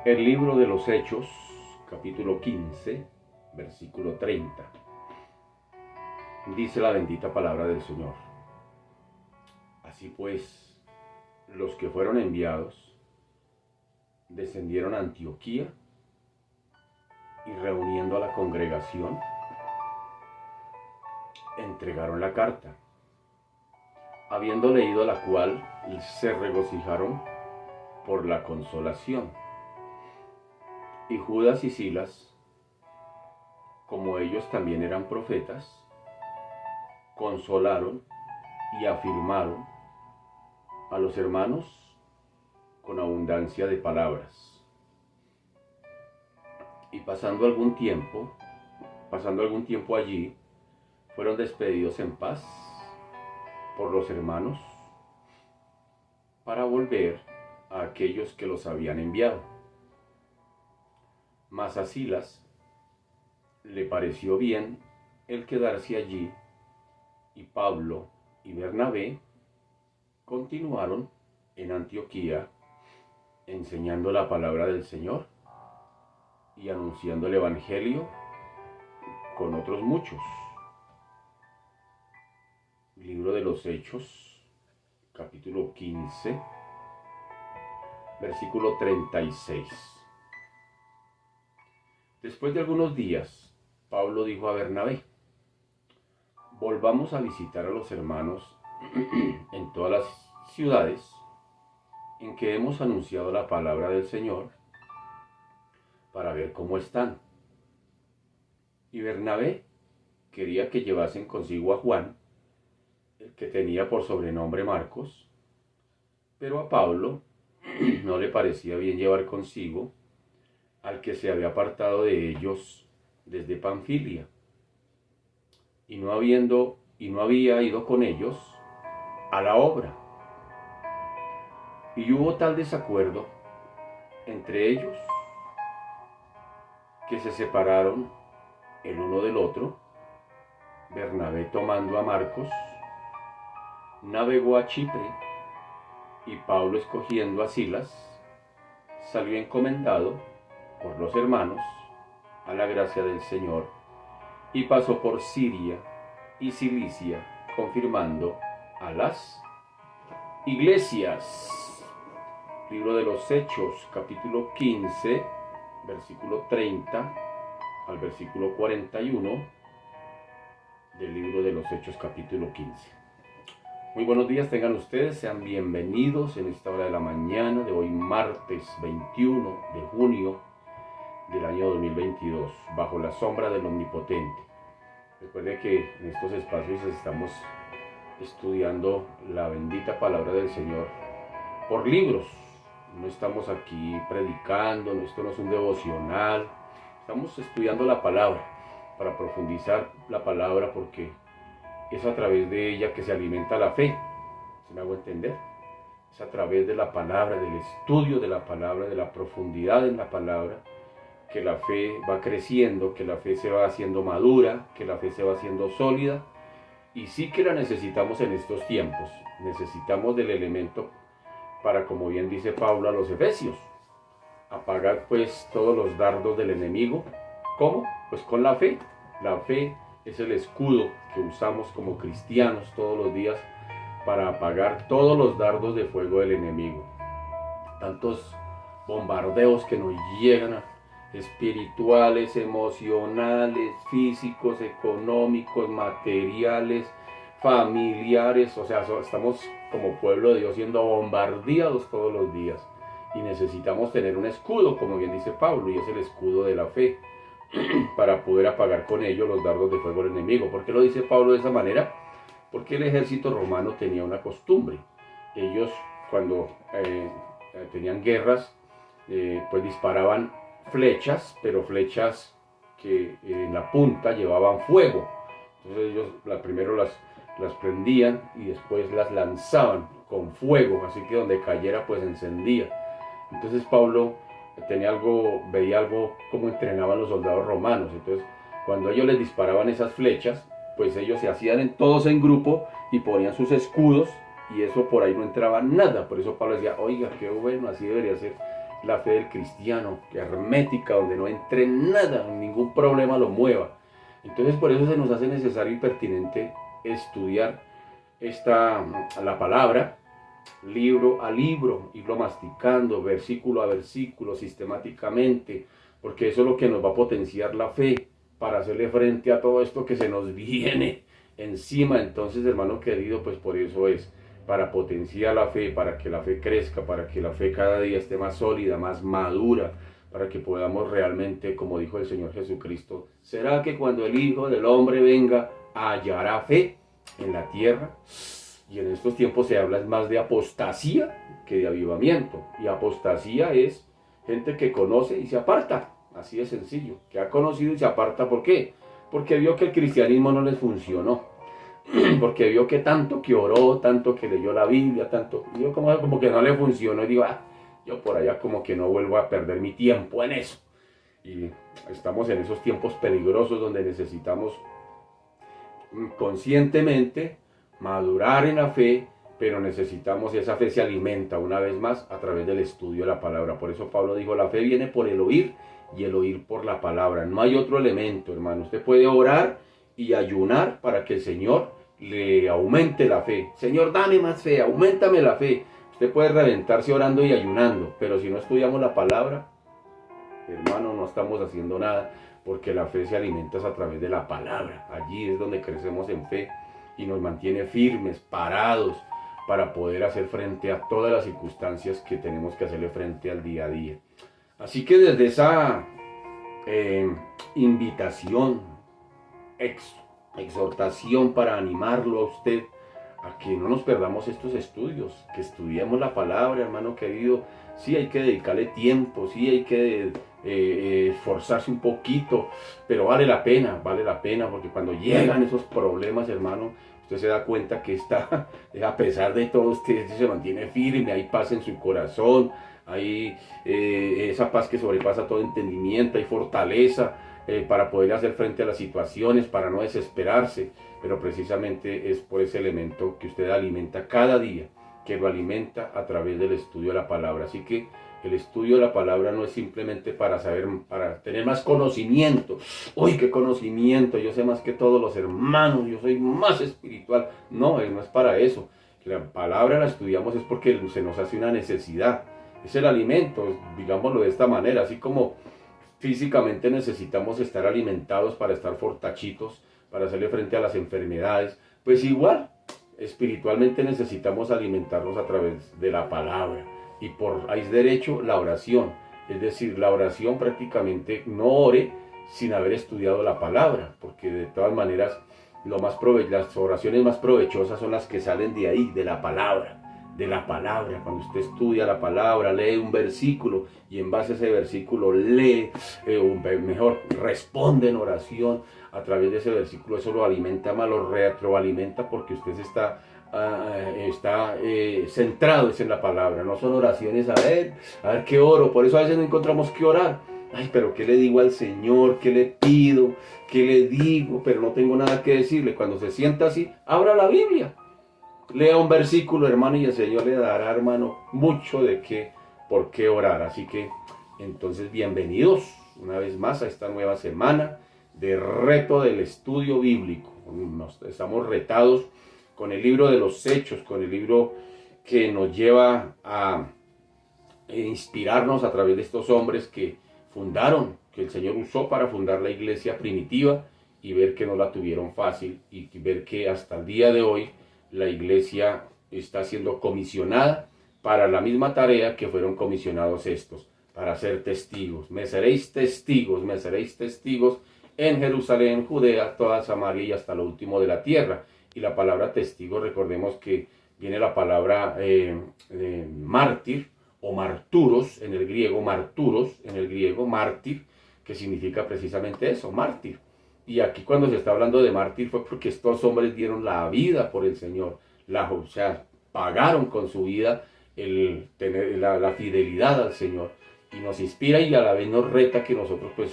El libro de los Hechos, capítulo 15, versículo 30. Dice la bendita palabra del Señor. Así pues, los que fueron enviados descendieron a Antioquía y reuniendo a la congregación, entregaron la carta, habiendo leído la cual se regocijaron por la consolación. Y Judas y Silas, como ellos también eran profetas, consolaron y afirmaron a los hermanos con abundancia de palabras. Y pasando algún tiempo allí, fueron despedidos en paz por los hermanos para volver a aquellos que los habían enviado. Mas a Silas le pareció bien el quedarse allí, y Pablo y Bernabé continuaron en Antioquía enseñando la palabra del Señor y anunciando el Evangelio con otros muchos. Libro de los Hechos, capítulo 15, versículo 36. Después de algunos días, Pablo dijo a Bernabé: volvamos a visitar a los hermanos en todas las ciudades en que hemos anunciado la palabra del Señor, para ver cómo están. Y Bernabé quería que llevasen consigo a Juan, el que tenía por sobrenombre Marcos, pero a Pablo no le parecía bien llevar consigo al que se había apartado de ellos desde Panfilia, y no había ido con ellos a la obra. Y hubo tal desacuerdo entre ellos que se separaron el uno del otro. Bernabé, tomando a Marcos, navegó a Chipre, y Pablo, escogiendo a Silas, salió encomendado por los hermanos a la gracia del Señor, y pasó por Siria y Cilicia, confirmando a las iglesias. Libro de los Hechos, capítulo 15, versículo 30 al versículo 41 del libro de los Hechos, capítulo 15. Muy buenos días tengan ustedes, sean bienvenidos en esta hora de la mañana de hoy, martes 21 de junio del año 2022, bajo la sombra del Omnipotente. Recuerde que en estos espacios estamos estudiando la bendita palabra del Señor por libros. No estamos aquí predicando, esto no es un devocional, estamos estudiando la palabra para profundizar la palabra, porque es a través de ella que se alimenta la fe. ¿Se me hago entender? Es a través de la palabra, del estudio de la palabra, de la profundidad en la palabra, que la fe va creciendo, que la fe se va haciendo madura, que la fe se va haciendo sólida. Y sí que la necesitamos en estos tiempos. Necesitamos del elemento para, como bien dice Pablo a los Efesios, apagar pues todos los dardos del enemigo. ¿Cómo? Pues con la fe. La fe es el escudo que usamos como cristianos todos los días para apagar todos los dardos de fuego del enemigo. Tantos bombardeos que nos llegan, espirituales, emocionales, físicos, económicos, materiales, familiares. O sea, estamos como pueblo de Dios siendo bombardeados todos los días, y necesitamos tener un escudo, como bien dice Pablo, y es el escudo de la fe, para poder apagar con ello los dardos de fuego del enemigo. ¿Por qué lo dice Pablo de esa manera? Porque el ejército romano tenía una costumbre. Ellos, cuando tenían guerras, pues disparaban flechas, pero flechas que en la punta llevaban fuego. Entonces ellos primero las prendían y después las lanzaban con fuego, así que donde cayera pues encendía. Entonces Pablo veía algo como entrenaban los soldados romanos. Entonces cuando ellos les disparaban esas flechas, pues ellos se hacían todos en grupo y ponían sus escudos, y eso por ahí no entraba nada. Por eso Pablo decía: oiga, qué bueno, así debería ser la fe del cristiano, que hermética, donde no entre nada, ningún problema lo mueva. Entonces por eso se nos hace necesario y pertinente estudiar la palabra, libro a libro, irlo masticando, versículo a versículo, sistemáticamente, porque eso es lo que nos va a potenciar la fe para hacerle frente a todo esto que se nos viene encima. Entonces, hermano querido, pues por eso es, para potenciar la fe, para que la fe crezca, para que la fe cada día esté más sólida, más madura, para que podamos realmente, como dijo el Señor Jesucristo, ¿será que cuando el Hijo del Hombre venga, hallará fe en la tierra? Y en estos tiempos se habla más de apostasía que de avivamiento. Y apostasía es gente que conoce y se aparta. Así de sencillo. Que ha conocido y se aparta. ¿Por qué? Porque vio que el cristianismo no les funcionó. Porque vio que tanto que oró, tanto que leyó la Biblia, tanto... Yo como que no le funcionó. Y digo, yo por allá como que no vuelvo a perder mi tiempo en eso. Y estamos en esos tiempos peligrosos donde necesitamos conscientemente madurar en la fe, pero necesitamos, esa fe se alimenta una vez más a través del estudio de la palabra. Por eso Pablo dijo, la fe viene por el oír y el oír por la palabra. No hay otro elemento, hermano. Usted puede orar y ayunar para que el Señor le aumente la fe. Señor, dame más fe, auméntame la fe. Usted puede reventarse orando y ayunando, pero si no estudiamos la palabra, hermano, no estamos haciendo nada, porque la fe se alimenta a través de la palabra. Allí es donde crecemos en fe y nos mantiene firmes, parados, para poder hacer frente a todas las circunstancias que tenemos que hacerle frente al día a día. Así que desde esa invitación, exhortación para animarlo a usted a que no nos perdamos estos estudios, que estudiemos la palabra, hermano querido. Sí hay que dedicarle tiempo, sí hay que esforzarse un poquito, pero vale la pena, porque cuando llegan esos problemas, hermano, usted se da cuenta que está, a pesar de todo, usted se mantiene firme, hay paz en su corazón, hay esa paz que sobrepasa todo entendimiento, hay fortaleza para poder hacer frente a las situaciones, para no desesperarse, pero precisamente es por ese elemento que usted alimenta cada día, que lo alimenta a través del estudio de la palabra. Así que el estudio de la palabra no es simplemente para saber, para tener más conocimiento. ¡Uy, qué conocimiento! Yo sé más que todos los hermanos, yo soy más espiritual. No, no es para eso. La palabra la estudiamos es porque se nos hace una necesidad. Es el alimento, digámoslo de esta manera. Así como físicamente necesitamos estar alimentados para estar fortachitos, para hacerle frente a las enfermedades, pues igual, espiritualmente necesitamos alimentarnos a través de la palabra. Y por ahí es derecho la oración. Es decir, la oración prácticamente no ore sin haber estudiado la palabra, porque de todas maneras las oraciones más provechosas son las que salen de ahí, de la palabra. Cuando usted estudia la palabra, lee un versículo y en base a ese versículo lee, mejor responde en oración a través de ese versículo. Eso lo alimenta más, lo retroalimenta, porque usted está centrado en la palabra. No son oraciones a ver qué oro. Por eso a veces no encontramos qué orar. Ay, pero ¿qué le digo al Señor? ¿Qué le pido? ¿Qué le digo? Pero no tengo nada que decirle. Cuando se sienta así, abra la Biblia, lea un versículo, hermano, y el Señor le dará, hermano, mucho por qué orar. Así que, entonces, bienvenidos una vez más a esta nueva semana de reto del estudio bíblico. Estamos retados con el libro de los Hechos, con el libro que nos lleva a inspirarnos a través de estos hombres que el Señor usó para fundar la iglesia primitiva, y ver que no la tuvieron fácil, y ver que hasta el día de hoy la iglesia está siendo comisionada para la misma tarea que fueron comisionados estos, para ser testigos. Me seréis testigos en Jerusalén, Judea, toda Samaria y hasta lo último de la tierra. Y la palabra testigo, recordemos que viene la palabra mártir o marturos en el griego, mártir, que significa precisamente eso, mártir. Y aquí cuando se está hablando de mártir fue porque estos hombres dieron la vida por el Señor, o sea, pagaron con su vida la fidelidad al Señor, y nos inspira y a la vez nos reta que nosotros pues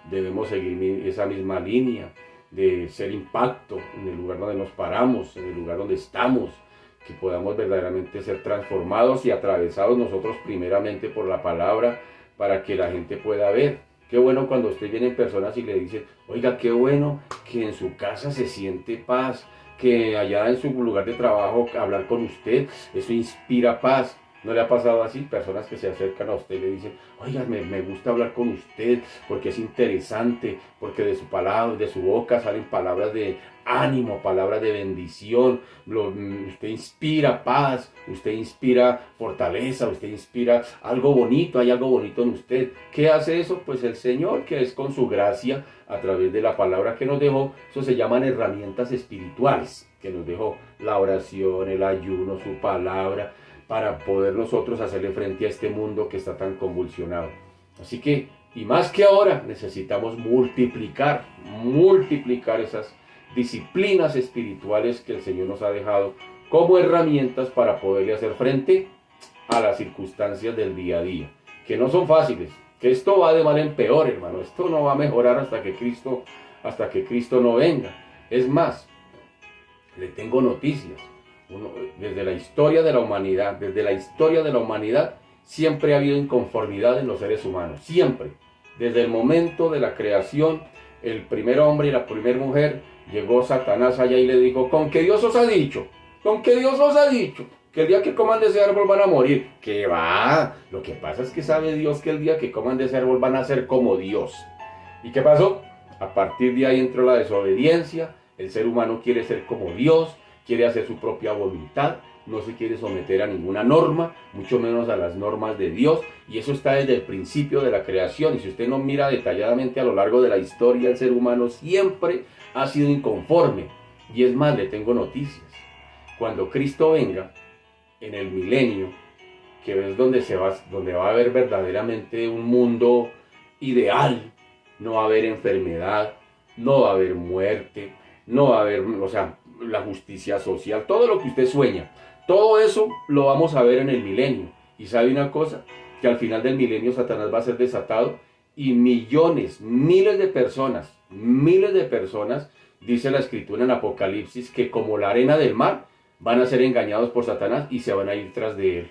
debemos seguir esa misma línea de ser impacto en el lugar donde nos paramos, en el lugar donde estamos, que podamos verdaderamente ser transformados y atravesados nosotros primeramente por la palabra para que la gente pueda ver. Qué bueno cuando usted vienen personas y le dicen, oiga, qué bueno que en su casa se siente paz, que allá en su lugar de trabajo hablar con usted, eso inspira paz. ¿No le ha pasado así? Personas que se acercan a usted y le dicen, oiga, me gusta hablar con usted porque es interesante, porque de su palabra, de su boca salen palabras de ánimo, palabras de bendición, usted inspira paz, usted inspira fortaleza, usted inspira algo bonito, hay algo bonito en usted. ¿Qué hace eso? Pues el Señor, que es con su gracia, a través de la palabra que nos dejó, eso se llaman herramientas espirituales, que nos dejó la oración, el ayuno, su palabra, para poder nosotros hacerle frente a este mundo que está tan convulsionado. Así que, y más que ahora, necesitamos multiplicar esas disciplinas espirituales que el Señor nos ha dejado como herramientas para poderle hacer frente a las circunstancias del día a día, que no son fáciles, que esto va de mal en peor, hermano. Esto no va a mejorar hasta que Cristo no venga. Es más, le tengo noticias. Desde la historia de la humanidad, siempre ha habido inconformidad en los seres humanos, siempre. Desde el momento de la creación, el primer hombre y la primera mujer, llegó Satanás allá y le dijo, ¿con qué Dios os ha dicho? ¿Con qué Dios os ha dicho? Que el día que coman de ese árbol van a morir. ¿Qué va? Lo que pasa es que sabe Dios que el día que coman de ese árbol van a ser como Dios. ¿Y qué pasó? A partir de ahí entró la desobediencia, el ser humano quiere ser como Dios, quiere hacer su propia voluntad, no se quiere someter a ninguna norma, mucho menos a las normas de Dios, y eso está desde el principio de la creación. Y si usted no mira detalladamente a lo largo de la historia, el ser humano siempre ha sido inconforme. Y es más, le tengo noticias. Cuando Cristo venga, en el milenio, que es donde va a haber verdaderamente un mundo ideal, no va a haber enfermedad, no va a haber muerte, no va a haber, la justicia social, todo lo que usted sueña, todo eso lo vamos a ver en el milenio. Y sabe una cosa, que al final del milenio Satanás va a ser desatado y millones, miles de personas, dice la escritura en Apocalipsis, que como la arena del mar, van a ser engañados por Satanás y se van a ir tras de él.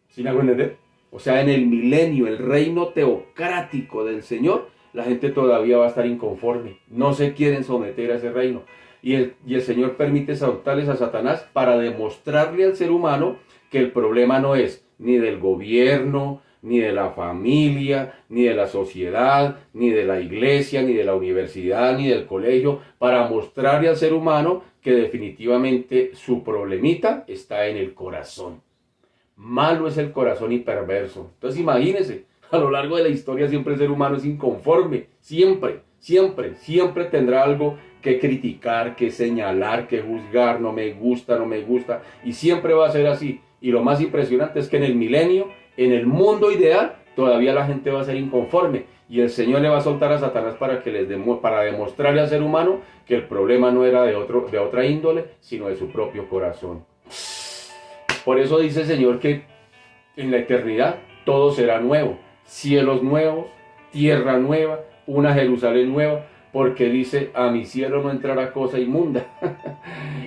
¿Sí me hago entender? O sea, en el milenio, el reino teocrático del Señor, la gente todavía va a estar inconforme, no se quieren someter a ese reino. Y el Señor permite soltarles a Satanás para demostrarle al ser humano que el problema no es ni del gobierno, ni de la familia, ni de la sociedad, ni de la iglesia, ni de la universidad, ni del colegio, para mostrarle al ser humano que definitivamente su problemita está en el corazón. Malo es el corazón y perverso. Entonces imagínense, a lo largo de la historia siempre el ser humano es inconforme, siempre tendrá algo que criticar, que señalar, que juzgar, no me gusta, y siempre va a ser así. Y lo más impresionante es que en el milenio, en el mundo ideal, todavía la gente va a ser inconforme, y el Señor le va a soltar a Satanás para demostrarle al ser humano que el problema no era de otra índole, sino de su propio corazón. Por eso dice el Señor que en la eternidad todo será nuevo, cielos nuevos, tierra nueva, una Jerusalén nueva, porque dice, a mi cielo no entrará cosa inmunda.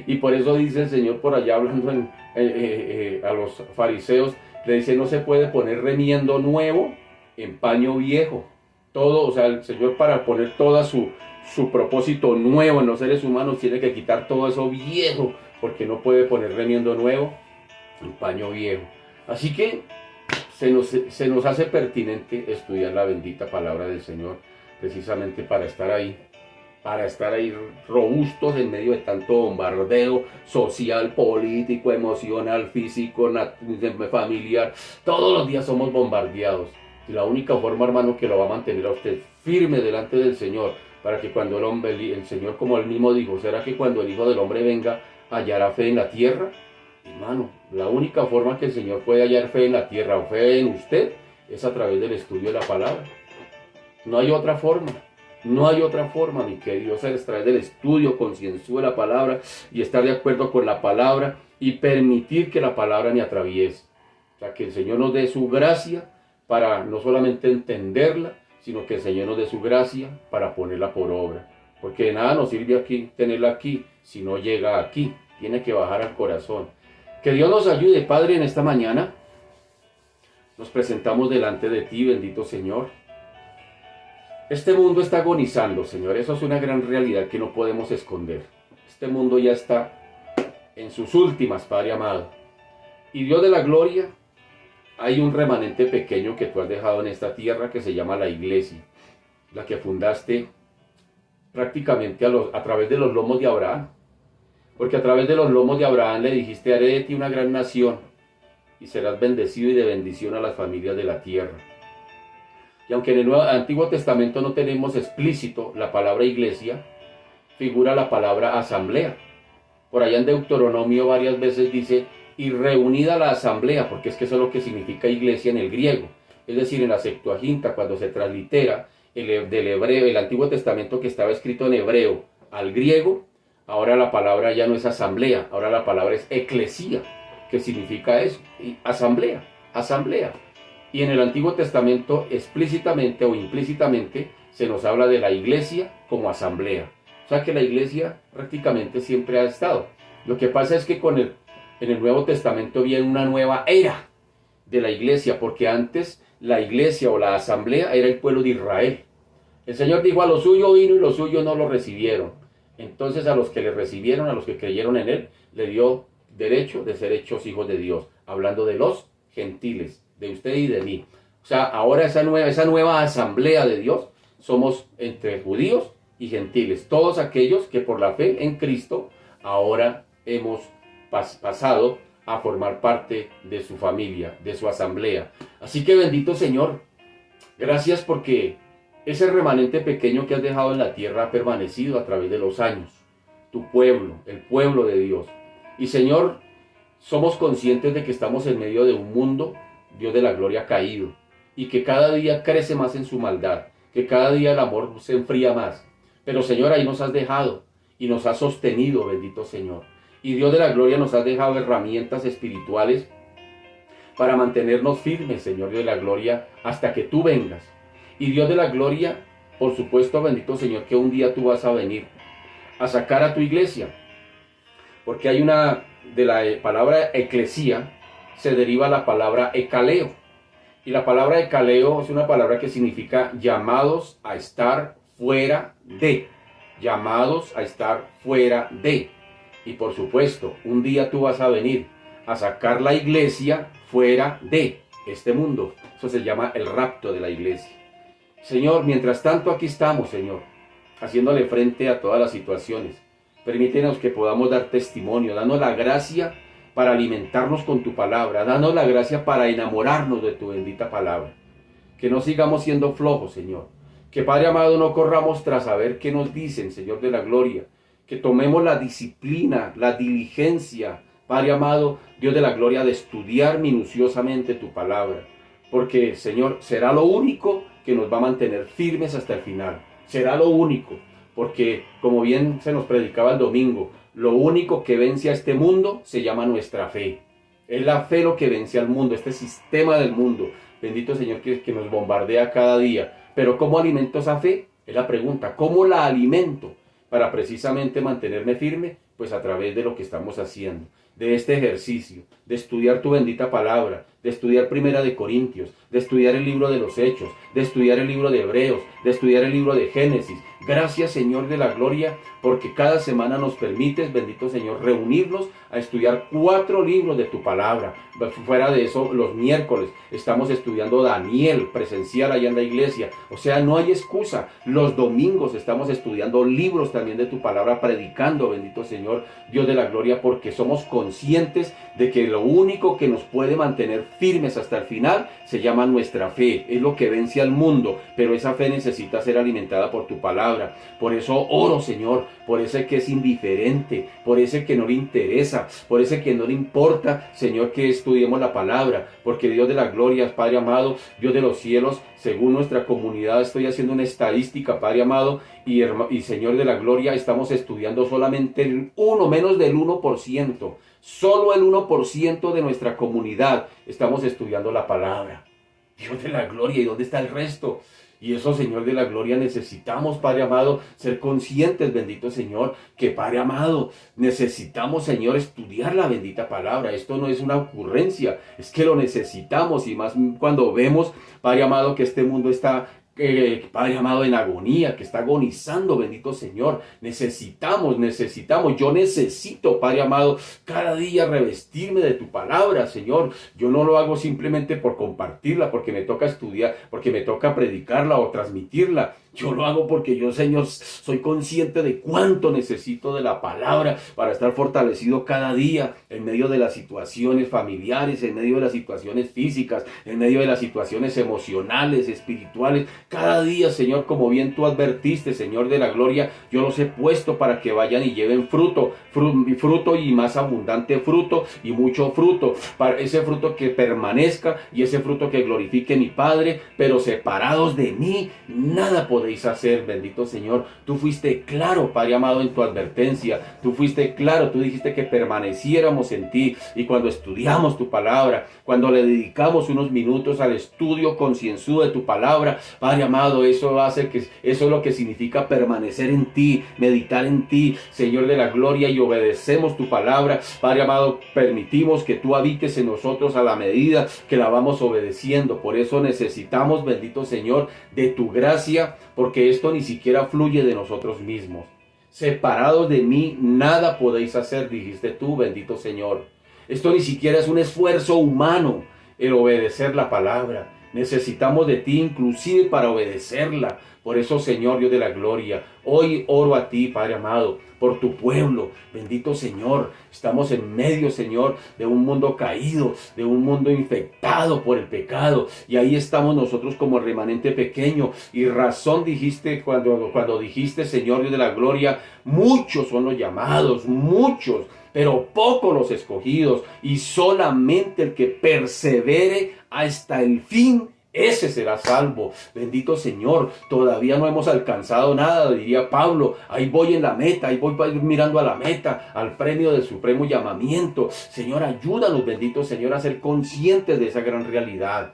Y por eso dice el Señor por allá hablando a los fariseos, le dice, no se puede poner remiendo nuevo en paño viejo. Todo, o sea, el Señor, para poner todo su propósito nuevo en los seres humanos, tiene que quitar todo eso viejo, porque no puede poner remiendo nuevo en paño viejo. Así que se nos hace pertinente estudiar la bendita palabra del Señor, precisamente para estar ahí robustos en medio de tanto bombardeo social, político, emocional, físico, familiar. Todos los días somos bombardeados. Y la única forma, hermano, que lo va a mantener a usted firme delante del Señor, para que cuando el Señor, como él mismo dijo, ¿será que cuando el Hijo del Hombre venga, hallará fe en la tierra? Hermano, la única forma que el Señor puede hallar fe en la tierra o fe en usted es a través del estudio de la palabra. No hay otra forma. No hay otra forma, mi querido, es a través del estudio concienzudo de la palabra y estar de acuerdo con la palabra y permitir que la palabra me atraviese. O sea, que el Señor nos dé su gracia para no solamente entenderla, sino que el Señor nos dé su gracia para ponerla por obra. Porque de nada nos sirve aquí tenerla aquí si no llega aquí. Tiene que bajar al corazón. Que Dios nos ayude, Padre, en esta mañana. Nos presentamos delante de ti, bendito Señor. Este mundo está agonizando, Señor. Eso es una gran realidad que no podemos esconder. Este mundo ya está en sus últimas, Padre amado. Y Dios de la gloria, hay un remanente pequeño que tú has dejado en esta tierra que se llama la iglesia, la que fundaste prácticamente a través de los lomos de Abraham. Porque a través de los lomos de Abraham le dijiste: haré de ti una gran nación y serás bendecido y de bendición a las familias de la tierra. Y aunque en el Antiguo Testamento no tenemos explícito la palabra iglesia, figura la palabra asamblea. Por allá en Deuteronomio varias veces dice: y reunida la asamblea, porque es que eso es lo que significa iglesia en el griego. Es decir, en la Septuaginta, cuando se translitera del hebreo, el Antiguo Testamento que estaba escrito en hebreo al griego, ahora la palabra ya no es asamblea, ahora la palabra es eclesía, que significa eso, y asamblea, asamblea. Y en el Antiguo Testamento explícitamente o implícitamente se nos habla de la iglesia como asamblea. O sea que la iglesia prácticamente siempre ha estado. Lo que pasa es que en el Nuevo Testamento viene una nueva era de la iglesia, porque antes la iglesia o la asamblea era el pueblo de Israel. El Señor dijo: a lo suyo vino y los suyos no lo recibieron. Entonces a los que le recibieron, a los que creyeron en él, le dio derecho de ser hechos hijos de Dios, hablando de los gentiles, de usted y de mí. O sea, ahora esa nueva asamblea de Dios somos entre judíos y gentiles, todos aquellos que por la fe en Cristo ahora hemos pasado a formar parte de su familia, de su asamblea. Así que bendito Señor, gracias porque ese remanente pequeño que has dejado en la tierra ha permanecido a través de los años. Tu pueblo, el pueblo de Dios. Y Señor, somos conscientes de que estamos en medio de un mundo, Dios de la gloria, caído, y que cada día crece más en su maldad, que cada día el amor se enfría más. Pero Señor, ahí nos has dejado y nos has sostenido, bendito Señor. Y Dios de la gloria, nos has dejado herramientas espirituales para mantenernos firmes, Señor Dios de la gloria, hasta que tú vengas. Y Dios de la gloria, por supuesto, bendito Señor, que un día tú vas a venir a sacar a tu iglesia. Porque hay de la palabra eclesía, se deriva la palabra ekaleo. Y la palabra ekaleo es una palabra que significa llamados a estar fuera de. Llamados a estar fuera de. Y por supuesto, un día tú vas a venir a sacar la iglesia fuera de este mundo. Eso se llama el rapto de la iglesia. Señor, mientras tanto aquí estamos, Señor, haciéndole frente a todas las situaciones. Permítenos que podamos dar testimonio, danos la gracia para alimentarnos con tu palabra, danos la gracia para enamorarnos de tu bendita palabra. Que no sigamos siendo flojos, Señor. Que, Padre amado, no corramos tras saber qué nos dicen, Señor de la gloria. Que tomemos la disciplina, la diligencia, Padre amado, Dios de la gloria, de estudiar minuciosamente tu palabra. Porque, Señor, será lo único que nos va a mantener firmes hasta el final. Será lo único. Porque, como bien se nos predicaba el domingo, lo único que vence a este mundo se llama nuestra fe. Es la fe lo que vence al mundo, este sistema del mundo. Bendito Señor que nos bombardea cada día. Pero ¿cómo alimento esa fe? Es la pregunta. ¿Cómo la alimento para precisamente mantenerme firme? Pues a través de lo que estamos haciendo, de este ejercicio, de estudiar tu bendita palabra, de estudiar Primera de Corintios, de estudiar el libro de los Hechos, de estudiar el libro de Hebreos, de estudiar el libro de Génesis. Gracias, Señor de la gloria, porque cada semana nos permites, bendito Señor, reunirnos a estudiar 4 libros de tu palabra. Fuera de eso, los miércoles estamos estudiando Daniel presencial allá en la iglesia. O sea, no hay excusa. Los domingos estamos estudiando libros también de tu palabra, predicando, bendito Señor, Dios de la gloria, porque somos conscientes de que lo único que nos puede mantener firmes hasta el final se llama nuestra fe. Es lo que vence al mundo, pero esa fe necesita ser alimentada por tu palabra. Por eso oro, Señor, por ese que es indiferente, por ese que no le interesa, por ese que no le importa, Señor, que estudiemos la palabra, porque Dios de la gloria, Padre amado, Dios de los cielos, según nuestra comunidad, estoy haciendo una estadística, Padre amado, y Señor de la gloria, estamos estudiando solamente menos del 1%, solo el 1% de nuestra comunidad estamos estudiando la palabra. Dios de la gloria, ¿y dónde está el resto? Y eso, Señor de la gloria, necesitamos, Padre amado, ser conscientes, bendito Señor, que, Padre amado, necesitamos, Señor, estudiar la bendita palabra. Esto no es una ocurrencia, es que lo necesitamos, y más cuando vemos, Padre amado, que este mundo está, Padre amado, en agonía, que está agonizando, bendito Señor. Necesitamos, yo necesito, Padre amado, cada día revestirme de tu palabra, Señor. Yo no lo hago simplemente por compartirla, porque me toca estudiar, porque me toca predicarla o transmitirla. Yo lo hago porque yo, Señor, soy consciente de cuánto necesito de la palabra para estar fortalecido cada día en medio de las situaciones familiares, en medio de las situaciones físicas, en medio de las situaciones emocionales, espirituales. Cada día, Señor, como bien tú advertiste, Señor de la gloria, yo los he puesto para que vayan y lleven fruto y más abundante fruto y mucho fruto, para ese fruto que permanezca y ese fruto que glorifique a mi Padre, pero separados de mí, nada podéis hacer, bendito Señor. Tú fuiste claro, Padre amado, en tu advertencia. Tú fuiste claro, tú dijiste que permaneciéramos en ti, y cuando estudiamos tu palabra, cuando le dedicamos unos minutos al estudio concienzudo de tu palabra, Padre amado, eso es lo que significa permanecer en ti, meditar en ti, Señor de la gloria, y obedecemos tu palabra, Padre amado. Permitimos que tú habites en nosotros a la medida que la vamos obedeciendo. Por eso necesitamos, bendito Señor, de tu gracia, porque esto ni siquiera fluye de nosotros mismos. Separados de mí, nada podéis hacer, dijiste tú, bendito Señor. Esto ni siquiera es un esfuerzo humano, el obedecer la palabra. Necesitamos de ti inclusive para obedecerla. Por eso, Señor, Dios de la gloria, hoy oro a ti, Padre amado, por tu pueblo. Bendito Señor, estamos en medio, Señor, de un mundo caído, de un mundo infectado por el pecado. Y ahí estamos nosotros como remanente pequeño. Y razón dijiste cuando dijiste, Señor, Dios de la gloria, muchos son los llamados, muchos, pero pocos los escogidos, y solamente el que persevere hasta el fin, ese será salvo. Bendito Señor, todavía no hemos alcanzado nada, diría Pablo. Ahí voy en la meta, ahí voy mirando a la meta, al premio del supremo llamamiento. Señor, ayúdanos, bendito Señor, a ser conscientes de esa gran realidad.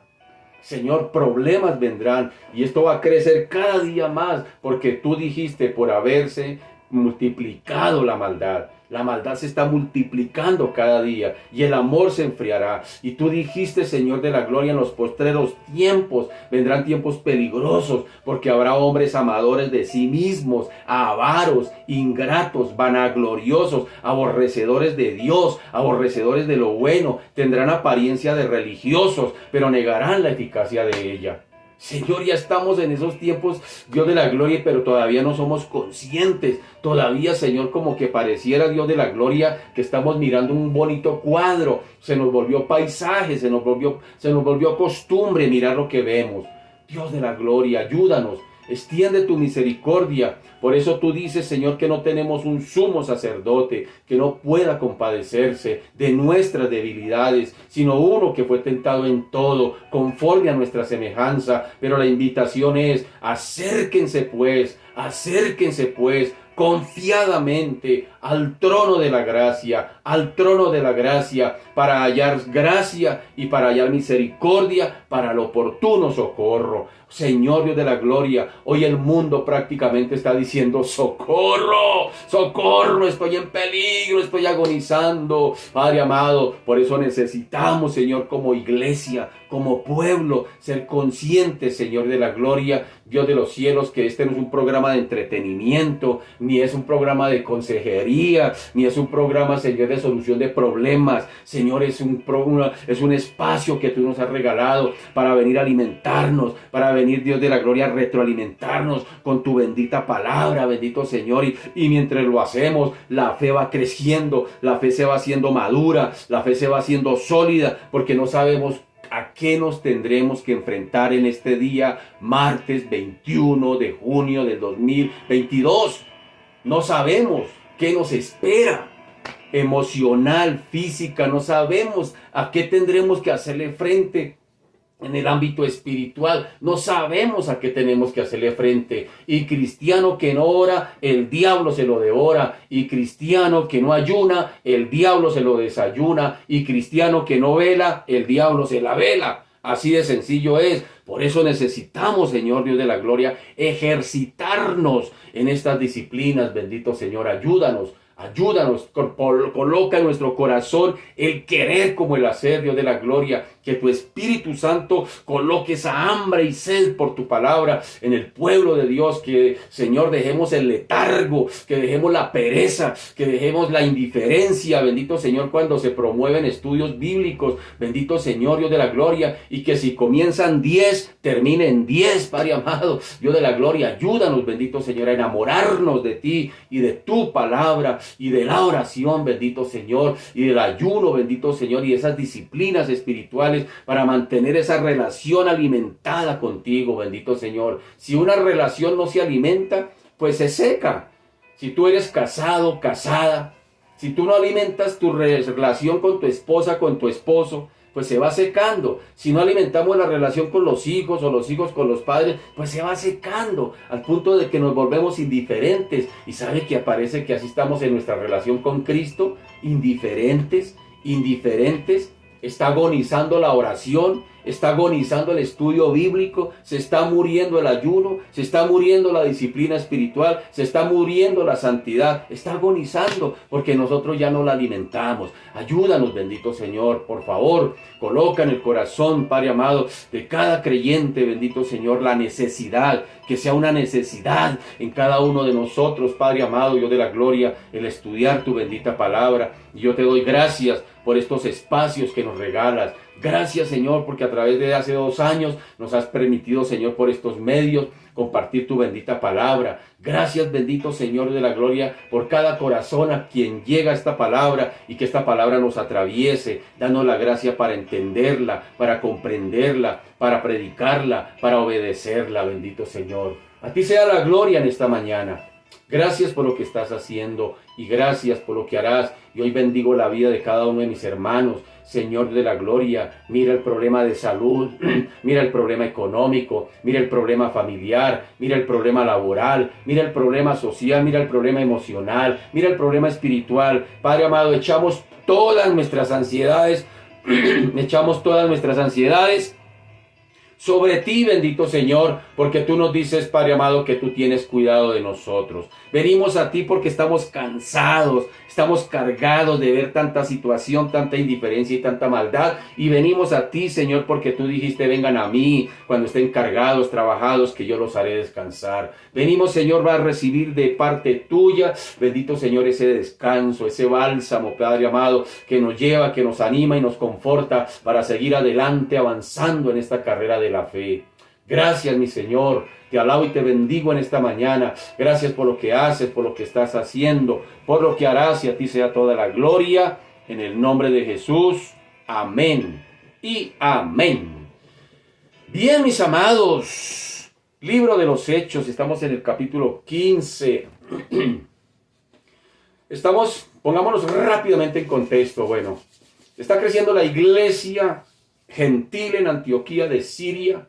Señor, problemas vendrán, y esto va a crecer cada día más, porque tú dijiste, por haberse multiplicado la maldad. La maldad se está multiplicando cada día, y el amor se enfriará. Y tú dijiste, Señor de la gloria, en los postreros tiempos vendrán tiempos peligrosos, porque habrá hombres amadores de sí mismos, avaros, ingratos, vanagloriosos, aborrecedores de Dios, aborrecedores de lo bueno. Tendrán apariencia de religiosos, pero negarán la eficacia de ella. Señor, ya estamos en esos tiempos, Dios de la gloria, pero todavía no somos conscientes. Todavía, Señor, como que pareciera, Dios de la gloria, que estamos mirando un bonito cuadro. Se nos volvió paisaje, se nos volvió costumbre mirar lo que vemos. Dios de la gloria, ayúdanos. Extiende tu misericordia. Por eso tú dices, Señor, que no tenemos un sumo sacerdote que no pueda compadecerse de nuestras debilidades, sino uno que fue tentado en todo, conforme a nuestra semejanza. Pero la invitación es, acérquense pues, confiadamente al trono de la gracia, para hallar gracia y para hallar misericordia para el oportuno socorro. Señor Dios de la gloria, hoy el mundo prácticamente está diciendo, socorro, socorro, estoy en peligro, estoy agonizando. Padre amado, por eso necesitamos, Señor, como iglesia, como pueblo, ser conscientes, Señor de la gloria, Dios de los cielos, que este no es un programa de entretenimiento, ni es un programa de consejería, ni es un programa, Señor, de solución de problemas. Señor, es un espacio que tú nos has regalado para venir a alimentarnos, para venir, Dios de la gloria, a retroalimentarnos con tu bendita palabra, bendito Señor. Y mientras lo hacemos, la fe va creciendo, la fe se va haciendo madura, la fe se va haciendo sólida, porque no sabemos a qué nos tendremos que enfrentar en este día, martes 21 de junio del 2022. No sabemos qué nos espera, emocional, física, no sabemos a qué tendremos que hacerle frente. En el ámbito espiritual, no sabemos a qué tenemos que hacerle frente. Y cristiano que no ora, el diablo se lo devora. Y cristiano que no ayuna, el diablo se lo desayuna. Y cristiano que no vela, el diablo se la vela. Así de sencillo es. Por eso necesitamos, Señor Dios de la gloria, ejercitarnos en estas disciplinas. Bendito Señor, ayúdanos. Ayúdanos, coloca en nuestro corazón el querer como el hacer, Dios de la gloria. Que tu Espíritu Santo coloque esa hambre y sed por tu palabra en el pueblo de Dios. Que, Señor, dejemos el letargo, que dejemos la pereza, que dejemos la indiferencia. Bendito Señor, cuando se promueven estudios bíblicos. Bendito Señor, Dios de la gloria. Y que si comienzan 10, terminen 10, Padre amado. Dios de la gloria, ayúdanos, bendito Señor, a enamorarnos de ti y de tu palabra y de la oración, bendito Señor, y del ayuno, bendito Señor, y esas disciplinas espirituales para mantener esa relación alimentada contigo, bendito Señor. Si una relación no se alimenta, pues se seca. Si tú eres casado, casada, si tú no alimentas tu relación con tu esposa, con tu esposo, pues se va secando. Si no alimentamos la relación con los hijos o los hijos con los padres, pues se va secando al punto de que nos volvemos indiferentes. Y sabe que aparece que así estamos en nuestra relación con Cristo, indiferentes. Está agonizando la oración, está agonizando el estudio bíblico, se está muriendo el ayuno, se está muriendo la disciplina espiritual, se está muriendo la santidad, está agonizando porque nosotros ya no la alimentamos. Ayúdanos, bendito Señor, por favor, coloca en el corazón, Padre amado, de cada creyente, bendito Señor, la necesidad, que sea una necesidad en cada uno de nosotros, Padre amado, Dios de la gloria, el estudiar tu bendita palabra. Y yo te doy gracias por estos espacios que nos regalas. Gracias, Señor, porque a través de hace 2 años nos has permitido, Señor, por estos medios compartir tu bendita palabra. Gracias, bendito Señor de la gloria, por cada corazón a quien llega esta palabra y que esta palabra nos atraviese. Danos la gracia para entenderla, para comprenderla, para predicarla, para obedecerla, bendito Señor. A ti sea la gloria en esta mañana. Gracias por lo que estás haciendo y gracias por lo que harás. Y hoy bendigo la vida de cada uno de mis hermanos. Señor de la gloria, mira el problema de salud, mira el problema económico, mira el problema familiar, mira el problema laboral, mira el problema social, mira el problema emocional, mira el problema espiritual. Padre amado, echamos todas nuestras ansiedades, sobre ti, bendito Señor, porque tú nos dices, Padre amado, que tú tienes cuidado de nosotros. Venimos a ti porque estamos cansados, estamos cargados de ver tanta situación, tanta indiferencia y tanta maldad. Y venimos a ti, Señor, porque tú dijiste, vengan a mí cuando estén cargados, trabajados, que yo los haré descansar. Venimos, Señor, va a recibir de parte tuya, bendito Señor, ese descanso, ese bálsamo, Padre amado, que nos lleva, que nos anima y nos conforta para seguir adelante, avanzando en esta carrera de la fe. Gracias, mi Señor, te alabo y te bendigo en esta mañana. Gracias por lo que haces, por lo que estás haciendo, por lo que harás, y a ti sea toda la gloria, en el nombre de Jesús. Amén y amén. Bien, mis amados, libro de los Hechos, estamos en el capítulo 15. Pongámonos rápidamente en contexto. Bueno, está creciendo la iglesia gentil en Antioquía de Siria,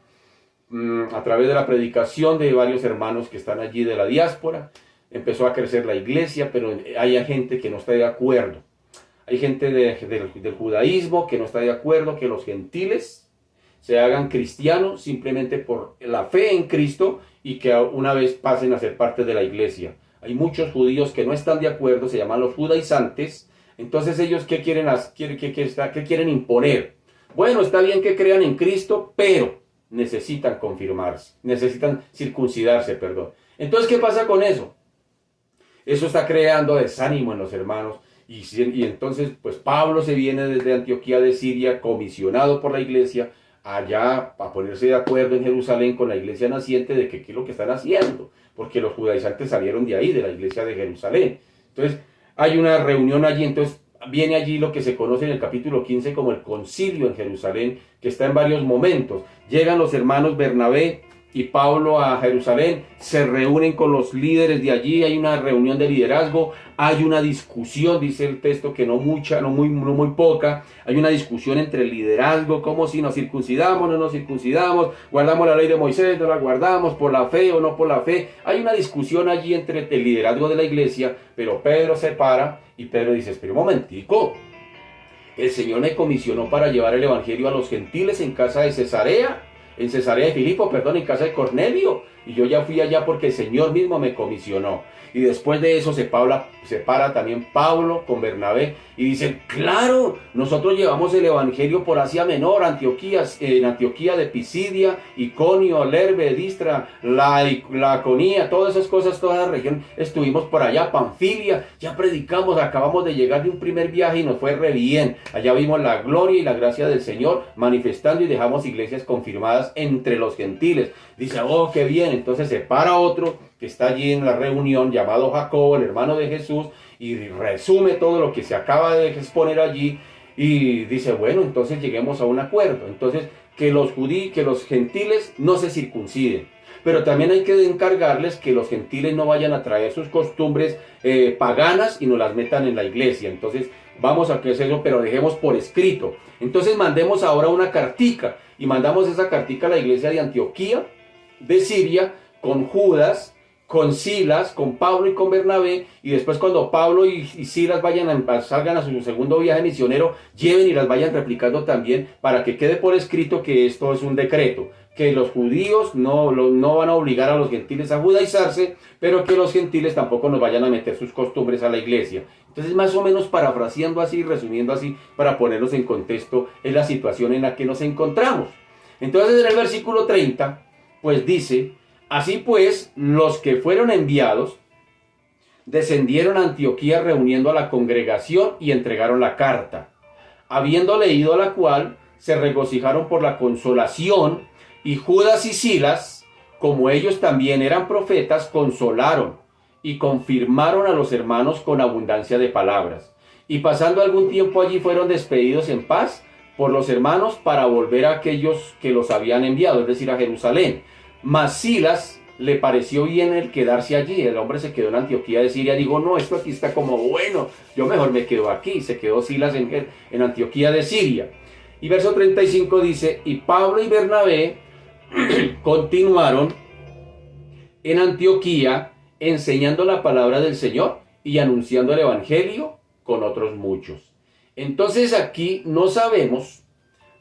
a través de la predicación de varios hermanos que están allí de la diáspora. Empezó a crecer la iglesia, pero hay gente que no está de acuerdo. Hay gente del judaísmo que no está de acuerdo que los gentiles se hagan cristianos simplemente por la fe en Cristo y que una vez pasen a ser parte de la iglesia. Hay muchos judíos que no están de acuerdo, se llaman los judaizantes. Entonces ellos, ¿qué quieren imponer? Bueno, está bien que crean en Cristo, pero necesitan confirmarse, necesitan circuncidarse, perdón. Entonces, ¿qué pasa con eso? Eso está creando desánimo en los hermanos. Y entonces, pues Pablo se viene desde Antioquía de Siria, comisionado por la iglesia, allá para ponerse de acuerdo en Jerusalén con la iglesia naciente de que qué es lo que están haciendo, porque los judaizantes salieron de ahí, de la iglesia de Jerusalén. Entonces, hay una reunión allí, entonces viene allí lo que se conoce en el capítulo 15 como el concilio en Jerusalén, que está en varios momentos. Llegan los hermanos Bernabé y Pablo a Jerusalén, se reúnen con los líderes de allí, hay una reunión de liderazgo, hay una discusión, dice el texto que no muy poca, hay una discusión entre el liderazgo, como si nos circuncidamos, no nos circuncidamos, guardamos la ley de Moisés, no la guardamos, por la fe o no por la fe. Hay una discusión allí entre el liderazgo de la iglesia, pero Pedro se para y Pedro dice, espera un momentico, el Señor me comisionó para llevar el evangelio a los gentiles en casa de Cesarea, en Cesarea de Filipo, perdón, en casa de Cornelio. Y yo ya fui allá porque el Señor mismo me comisionó. Y después de eso se para también Pablo con Bernabé y dice, claro, nosotros llevamos el evangelio por Asia Menor, Antioquía, en Antioquía de Pisidia, Iconio, Lerbe, Listra, Laconía, todas esas cosas, toda la región, estuvimos por allá, Panfilia, ya predicamos, acabamos de llegar de un primer viaje y nos fue re bien. Allá vimos la gloria y la gracia del Señor manifestando y dejamos iglesias confirmadas entre los gentiles. Dice, oh, qué bien. Entonces se para otro que está allí en la reunión, llamado Jacobo, el hermano de Jesús, y resume todo lo que se acaba de exponer allí, y dice, bueno, entonces lleguemos a un acuerdo. Entonces, que los gentiles no se circunciden, pero también hay que encargarles que los gentiles no vayan a traer sus costumbres paganas y nos las metan en la iglesia. Entonces, vamos a hacer eso, pero dejemos por escrito. Entonces, mandemos ahora una cartica, y mandamos esa cartica a la iglesia de Antioquía, de Siria, con Judas, con Silas, con Pablo y con Bernabé, y después cuando Pablo y Silas salgan a su segundo viaje misionero, lleven y las vayan replicando también, para que quede por escrito que esto es un decreto, que los judíos no van a obligar a los gentiles a judaizarse, pero que los gentiles tampoco nos vayan a meter sus costumbres a la iglesia. Entonces, más o menos parafraseando así, resumiendo así, para ponernos en contexto, es la situación en la que nos encontramos. Entonces, en el versículo 30, pues dice, así pues, los que fueron enviados descendieron a Antioquía reuniendo a la congregación y entregaron la carta, habiendo leído la cual se regocijaron por la consolación, y Judas y Silas, como ellos también eran profetas, consolaron y confirmaron a los hermanos con abundancia de palabras. Y pasando algún tiempo allí fueron despedidos en paz por los hermanos para volver a aquellos que los habían enviado, es decir, a Jerusalén. Mas Silas le pareció bien el quedarse allí. El hombre se quedó en Antioquía de Siria. Digo, no, esto aquí está como bueno, yo mejor me quedo aquí. Se quedó Silas en Antioquía de Siria. Y verso 35 dice, y Pablo y Bernabé continuaron en Antioquía enseñando la palabra del Señor y anunciando el evangelio con otros muchos. Entonces aquí no sabemos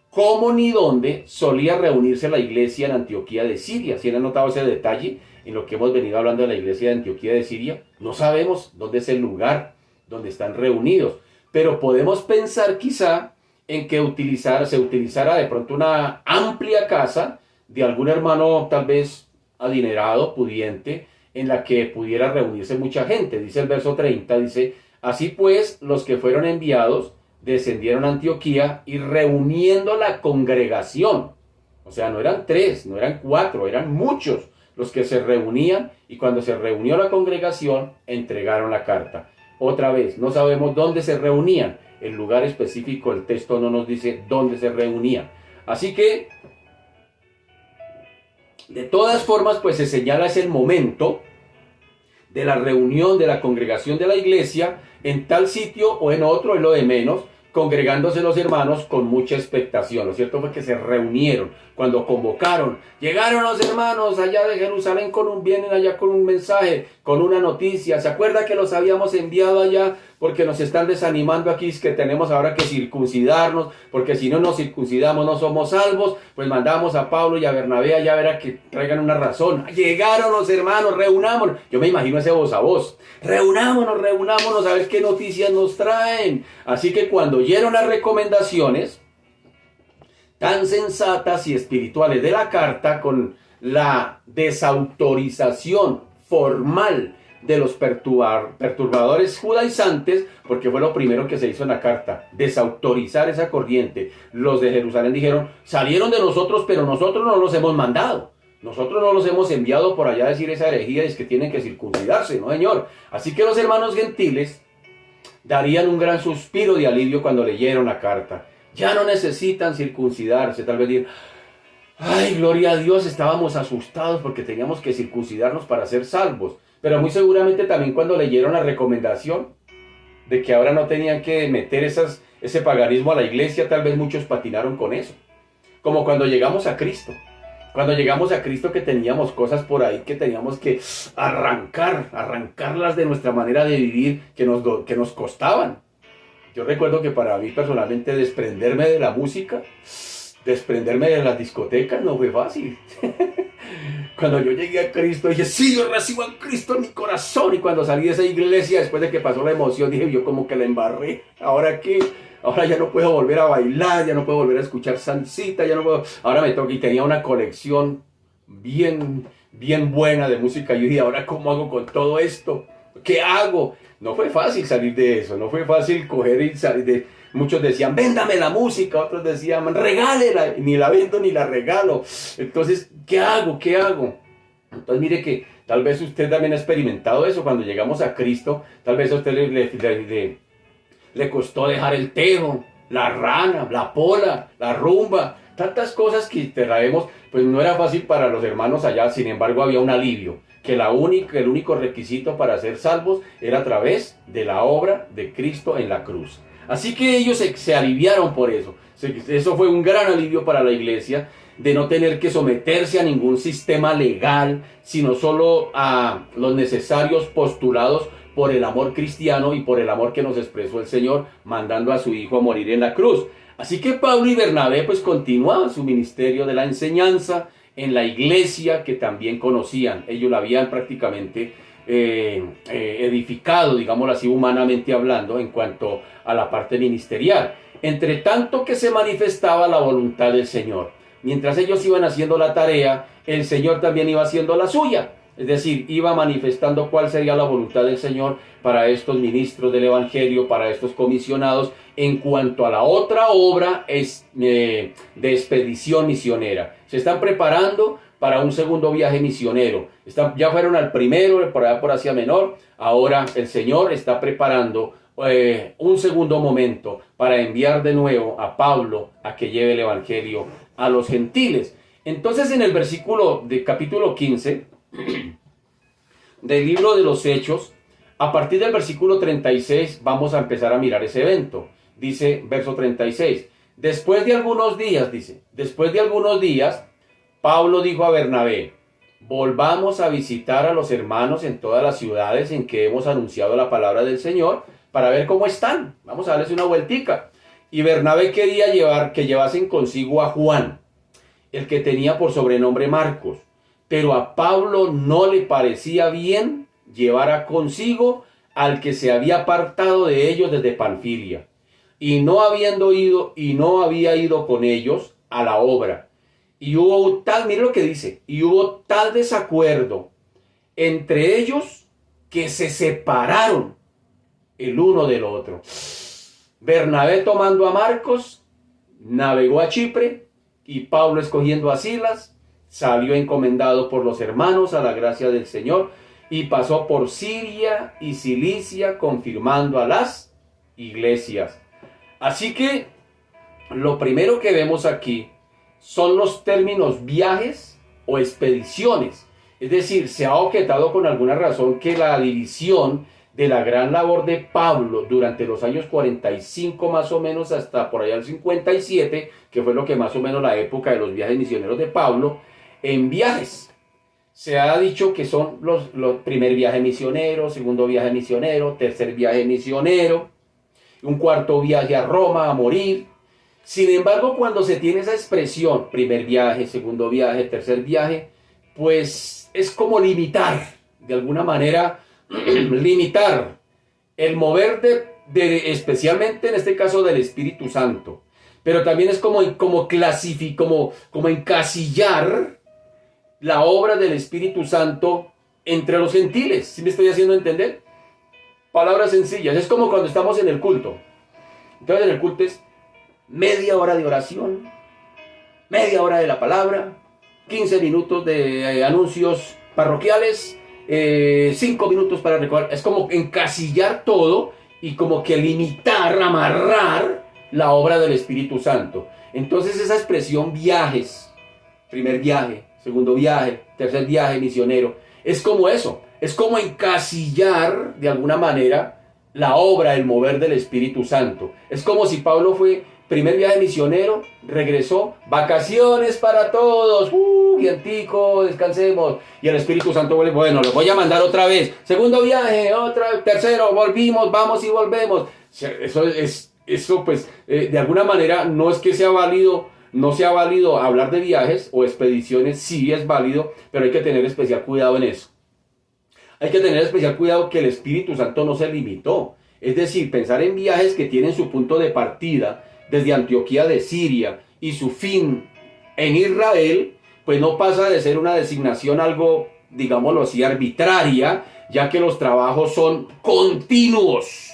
cómo ni dónde solía reunirse la iglesia en Antioquía de Siria. ¿Sí han notado ese detalle en lo que hemos venido hablando de la iglesia de Antioquía de Siria? No sabemos dónde es el lugar donde están reunidos, pero podemos pensar quizá en que se utilizara de pronto una amplia casa de algún hermano tal vez adinerado, pudiente, en la que pudiera reunirse mucha gente. Dice el verso 30, dice, así pues, los que fueron enviados descendieron a Antioquía y reuniendo la congregación, o sea, no eran 3, no eran 4, eran muchos los que se reunían, y cuando se reunió la congregación, entregaron la carta. Otra vez, no sabemos dónde se reunían, el lugar específico, el texto no nos dice dónde se reunían. Así que, de todas formas, pues se señala es el momento de la reunión de la congregación de la iglesia en tal sitio o en otro, es lo de menos, congregándose los hermanos con mucha expectación. Lo cierto fue que se reunieron, cuando convocaron, llegaron los hermanos allá de Jerusalén vienen allá con un mensaje, con una noticia. ¿Se acuerda que los habíamos enviado allá? Porque nos están desanimando aquí, es que tenemos ahora que circuncidarnos, porque si no nos circuncidamos no somos salvos. Pues mandamos a Pablo y a Bernabé allá a ver a que traigan una razón. Llegaron los hermanos, reunámonos. Yo me imagino ese voz a voz. Reunámonos a ver qué noticias nos traen. Así que cuando oyeron las recomendaciones tan sensatas y espirituales de la carta, con la desautorización formal de los perturbadores judaizantes, porque fue lo primero que se hizo en la carta, desautorizar esa corriente. Los de Jerusalén dijeron, salieron de nosotros, pero nosotros no los hemos mandado. Nosotros no los hemos enviado por allá a decir esa herejía, es que tienen que circuncidarse, no señor. Así que los hermanos gentiles darían un gran suspiro de alivio cuando leyeron la carta. Ya no necesitan circuncidarse, tal vez dirán, ay, gloria a Dios, estábamos asustados porque teníamos que circuncidarnos para ser salvos. Pero muy seguramente también cuando leyeron la recomendación de que ahora no tenían que meter ese paganismo a la iglesia, tal vez muchos patinaron con eso. Como cuando llegamos a Cristo. Cuando llegamos a Cristo, que teníamos cosas por ahí que teníamos que arrancarlas de nuestra manera de vivir, que nos costaban. Yo recuerdo que para mí personalmente desprenderme de la música, desprenderme de las discotecas no fue fácil. Cuando yo llegué a Cristo, dije, sí, yo recibo a Cristo en mi corazón. Y cuando salí de esa iglesia, después de que pasó la emoción, dije, yo como que la embarré. ¿Ahora qué? Ahora ya no puedo volver a bailar, ya no puedo volver a escuchar salsita, ya no puedo... Ahora me toca, y tenía una colección bien buena de música. Yo dije, ¿ahora cómo hago con todo esto? ¿Qué hago? No fue fácil salir de eso, no fue fácil coger y salir de... Muchos decían, véndame la música, otros decían, regálela, ni la vendo ni la regalo. Entonces, ¿qué hago? ¿Qué hago? Entonces, mire que tal vez usted también ha experimentado eso. Cuando llegamos a Cristo, tal vez a usted le costó dejar el tejo, la rana, la pola, la rumba, tantas cosas que traemos, pues no era fácil para los hermanos allá. Sin embargo, había un alivio, que el único requisito para ser salvos era a través de la obra de Cristo en la cruz. Así que ellos se aliviaron por eso. Eso fue un gran alivio para la iglesia, de no tener que someterse a ningún sistema legal, sino solo a los necesarios postulados por el amor cristiano y por el amor que nos expresó el Señor, mandando a su Hijo a morir en la cruz. Así que Pablo y Bernabé pues continuaban su ministerio de la enseñanza en la iglesia que también conocían. Ellos la habían prácticamente edificado, digámoslo así, humanamente hablando, en cuanto a la parte ministerial. Entre tanto que se manifestaba la voluntad del Señor. Mientras ellos iban haciendo la tarea, el Señor también iba haciendo la suya. Es decir, iba manifestando cuál sería la voluntad del Señor para estos ministros del Evangelio, para estos comisionados, en cuanto a la otra obra de expedición misionera. Se están preparando para un segundo viaje misionero. Ya fueron al primero, por allá por Asia Menor. Ahora el Señor está preparando un segundo momento para enviar de nuevo a Pablo a que lleve el Evangelio a los gentiles. Entonces, en el versículo de capítulo 15 del libro de los Hechos, a partir del versículo 36 vamos a empezar a mirar ese evento. Dice verso 36, después de algunos días, Pablo dijo a Bernabé, volvamos a visitar a los hermanos en todas las ciudades en que hemos anunciado la palabra del Señor para ver cómo están. Vamos a darles una vueltica. Y Bernabé quería que llevasen consigo a Juan, el que tenía por sobrenombre Marcos. Pero a Pablo no le parecía bien llevar consigo al que se había apartado de ellos desde Panfilia, y no había ido con ellos a la obra. Y hubo mire lo que dice, y hubo tal desacuerdo entre ellos que se separaron el uno del otro. Bernabé, tomando a Marcos, navegó a Chipre, y Pablo, escogiendo a Silas, salió encomendado por los hermanos a la gracia del Señor, y pasó por Siria y Cilicia, confirmando a las iglesias. Así que lo primero que vemos aquí son los términos viajes o expediciones. Es decir, se ha objetado con alguna razón que la división de la gran labor de Pablo durante los años 45 más o menos hasta por allá el 57, que fue lo que más o menos la época de los viajes misioneros de Pablo, en viajes. Se ha dicho que son los primer viaje misionero, segundo viaje misionero, tercer viaje misionero, un cuarto viaje a Roma a morir. Sin embargo, cuando se tiene esa expresión, primer viaje, segundo viaje, tercer viaje, pues es como limitar, de alguna manera, limitar el mover especialmente en este caso del Espíritu Santo. Pero también es como encasillar la obra del Espíritu Santo entre los gentiles. ¿Sí me estoy haciendo entender? Palabras sencillas. Es como cuando estamos en el culto. Entonces en el culto es media hora de oración, media hora de la palabra, 15 minutos de anuncios parroquiales, 5 minutos para recordar. Es como encasillar todo y como que limitar, amarrar la obra del Espíritu Santo. Entonces esa expresión viajes, primer viaje, segundo viaje, tercer viaje misionero, es como eso, es como encasillar de alguna manera la obra, el mover del Espíritu Santo. Es como si Pablo fue primer viaje misionero, regresó, vacaciones para todos, vientico, descansemos. Y el Espíritu Santo vuelve, bueno, los voy a mandar otra vez. Segundo viaje, tercero, volvimos, vamos y volvemos. Eso pues, de alguna manera, no es que sea válido, no sea válido hablar de viajes o expediciones, sí es válido, pero hay que tener especial cuidado en eso. Hay que tener especial cuidado que el Espíritu Santo no se limitó. Es decir, pensar en viajes que tienen su punto de partida desde Antioquía de Siria y su fin en Israel, pues no pasa de ser una designación algo, digámoslo así, arbitraria, ya que los trabajos son continuos.